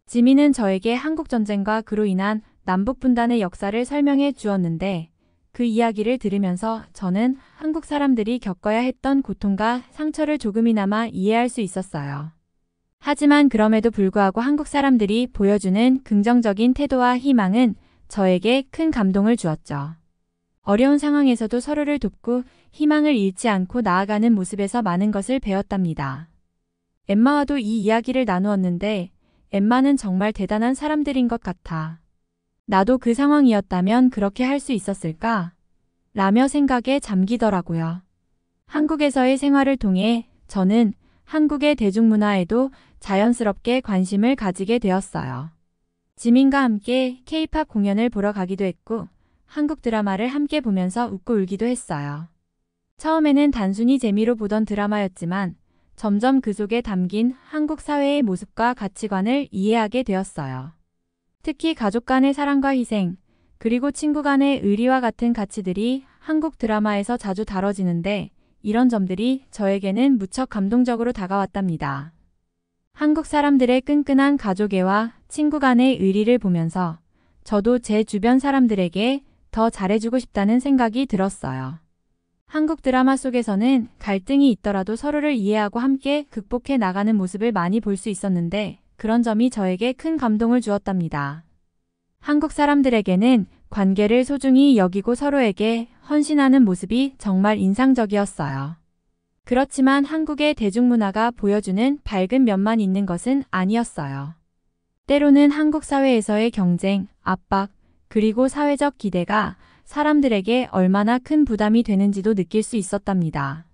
지민은 저에게 한국전쟁과 그로 인한 남북분단의 역사를 설명해 주었는데 그 이야기를 들으면서 저는 한국 사람들이 겪어야 했던 고통과 상처를 조금이나마 이해할 수 있었어요. 하지만 그럼에도 불구하고 한국 사람들이 보여주는 긍정적인 태도와 희망은 저에게 큰 감동을 주었죠. 어려운 상황에서도 서로를 돕고 희망을 잃지 않고 나아가는 모습에서 많은 것을 배웠답니다. 엠마와도 이 이야기를 나누었는데 엠마는 정말 대단한 사람들인 것 같아. 나도 그 상황이었다면 그렇게 할 수 있었을까? 라며 생각에 잠기더라고요. 한국에서의 생활을 통해 저는 한국의 대중문화에도 자연스럽게 관심을 가지게 되었어요. 지민과 함께 K-팝 공연을 보러 가기도 했고 한국 드라마를 함께 보면서 웃고 울기도 했어요. 처음에는 단순히 재미로 보던 드라마였지만 점점 그 속에 담긴 한국 사회의 모습과 가치관을 이해하게 되었어요. 특히 가족 간의 사랑과 희생, 그리고 친구 간의 의리와 같은 가치들이 한국 드라마에서 자주 다뤄지는데 이런 점들이 저에게는 무척 감동적으로 다가왔답니다. 한국 사람들의 끈끈한 가족애와 친구 간의 의리를 보면서 저도 제 주변 사람들에게 더 잘해주고 싶다는 생각이 들었어요. 한국 드라마 속에서는 갈등이 있더라도 서로를 이해하고 함께 극복해 나가는 모습을 많이 볼 수 있었는데 그런 점이 저에게 큰 감동을 주었답니다. 한국 사람들에게는 관계를 소중히 여기고 서로에게 헌신하는 모습이 정말 인상적이었어요. 그렇지만 한국의 대중문화가 보여주는 밝은 면만 있는 것은 아니었어요. 때로는 한국 사회에서의 경쟁, 압박, 그리고 사회적 기대가 사람들에게 얼마나 큰 부담이 되는지도 느낄 수 있었답니다.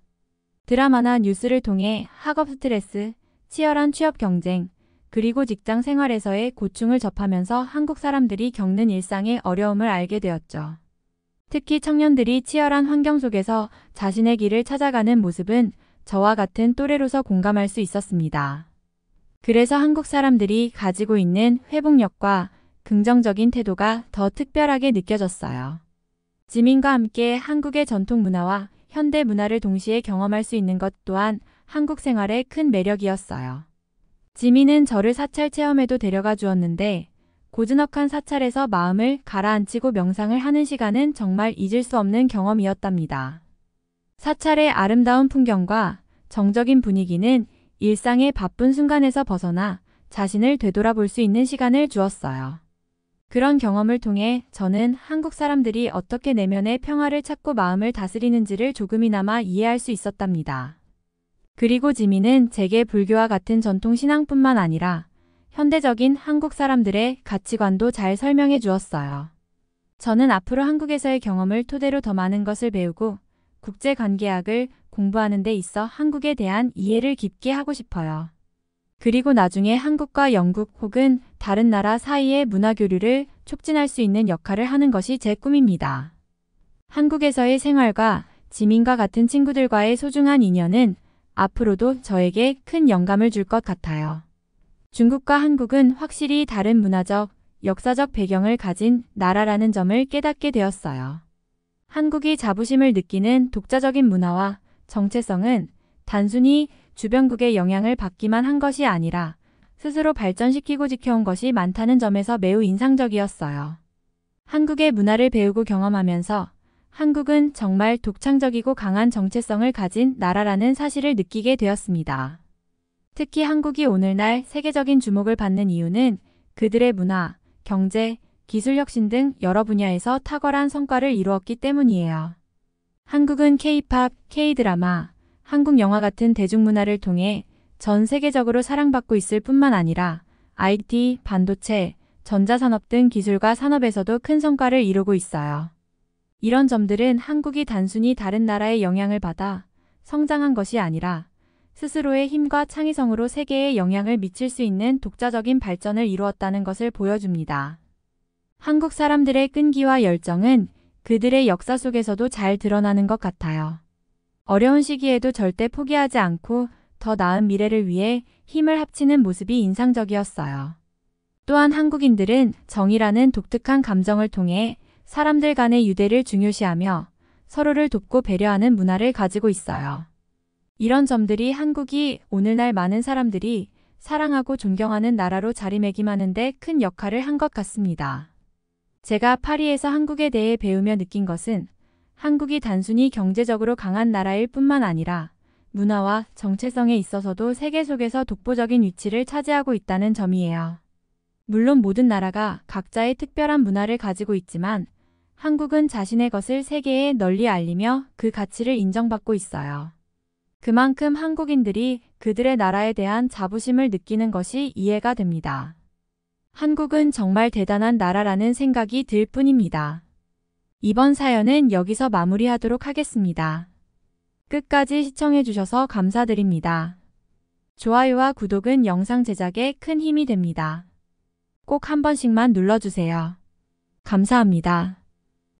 드라마나 뉴스를 통해 학업 스트레스, 치열한 취업 경쟁, 그리고 직장 생활에서의 고충을 접하면서 한국 사람들이 겪는 일상의 어려움을 알게 되었죠. 특히 청년들이 치열한 환경 속에서 자신의 길을 찾아가는 모습은 저와 같은 또래로서 공감할 수 있었습니다. 그래서 한국 사람들이 가지고 있는 회복력과 긍정적인 태도가 더 특별하게 느껴졌어요. 지민과 함께 한국의 전통 문화와 현대 문화를 동시에 경험할 수 있는 것 또한 한국 생활의 큰 매력이었어요. 지민은 저를 사찰 체험에도 데려가 주었는데 고즈넉한 사찰에서 마음을 가라앉히고 명상을 하는 시간은 정말 잊을 수 없는 경험이었답니다. 사찰의 아름다운 풍경과 정적인 분위기는 일상의 바쁜 순간에서 벗어나 자신을 되돌아볼 수 있는 시간을 주었어요. 그런 경험을 통해 저는 한국 사람들이 어떻게 내면의 평화를 찾고 마음을 다스리는지를 조금이나마 이해할 수 있었답니다. 그리고 지민은 제게 불교와 같은 전통 신앙뿐만 아니라 현대적인 한국 사람들의 가치관도 잘 설명해 주었어요. 저는 앞으로 한국에서의 경험을 토대로 더 많은 것을 배우고 국제관계학을 공부하는 데 있어 한국에 대한 이해를 깊게 하고 싶어요. 그리고 나중에 한국과 영국 혹은 다른 나라 사이의 문화교류를 촉진할 수 있는 역할을 하는 것이 제 꿈입니다. 한국에서의 생활과 지민과 같은 친구들과의 소중한 인연은 앞으로도 저에게 큰 영감을 줄 것 같아요. 중국과 한국은 확실히 다른 문화적, 역사적 배경을 가진 나라라는 점을 깨닫게 되었어요. 한국이 자부심을 느끼는 독자적인 문화와 정체성은 단순히 주변국의 영향을 받기만 한 것이 아니라 스스로 발전시키고 지켜온 것이 많다는 점에서 매우 인상적이었어요. 한국의 문화를 배우고 경험하면서 한국은 정말 독창적이고 강한 정체성을 가진 나라라는 사실을 느끼게 되었습니다. 특히 한국이 오늘날 세계적인 주목을 받는 이유는 그들의 문화, 경제, 기술 혁신 등 여러 분야에서 탁월한 성과를 이루었기 때문이에요. 한국은 K-팝, K-드라마, 한국 영화 같은 대중문화를 통해 전 세계적으로 사랑받고 있을 뿐만 아니라 IT, 반도체, 전자산업 등 기술과 산업에서도 큰 성과를 이루고 있어요. 이런 점들은 한국이 단순히 다른 나라의 영향을 받아 성장한 것이 아니라 스스로의 힘과 창의성으로 세계에 영향을 미칠 수 있는 독자적인 발전을 이루었다는 것을 보여줍니다. 한국 사람들의 끈기와 열정은 그들의 역사 속에서도 잘 드러나는 것 같아요. 어려운 시기에도 절대 포기하지 않고 더 나은 미래를 위해 힘을 합치는 모습이 인상적이었어요. 또한 한국인들은 정이라는 독특한 감정을 통해 사람들 간의 유대를 중요시하며 서로를 돕고 배려하는 문화를 가지고 있어요. 이런 점들이 한국이 오늘날 많은 사람들이 사랑하고 존경하는 나라로 자리매김하는 데 큰 역할을 한 것 같습니다. 제가 파리에서 한국에 대해 배우며 느낀 것은 한국이 단순히 경제적으로 강한 나라일 뿐만 아니라 문화와 정체성에 있어서도 세계 속에서 독보적인 위치를 차지하고 있다는 점이에요. 물론 모든 나라가 각자의 특별한 문화를 가지고 있지만 한국은 자신의 것을 세계에 널리 알리며 그 가치를 인정받고 있어요. 그만큼 한국인들이 그들의 나라에 대한 자부심을 느끼는 것이 이해가 됩니다. 한국은 정말 대단한 나라라는 생각이 들 뿐입니다. 이번 사연은 여기서 마무리하도록 하겠습니다. 끝까지 시청해주셔서 감사드립니다. 좋아요와 구독은 영상 제작에 큰 힘이 됩니다. 꼭 한 번씩만 눌러주세요. 감사합니다.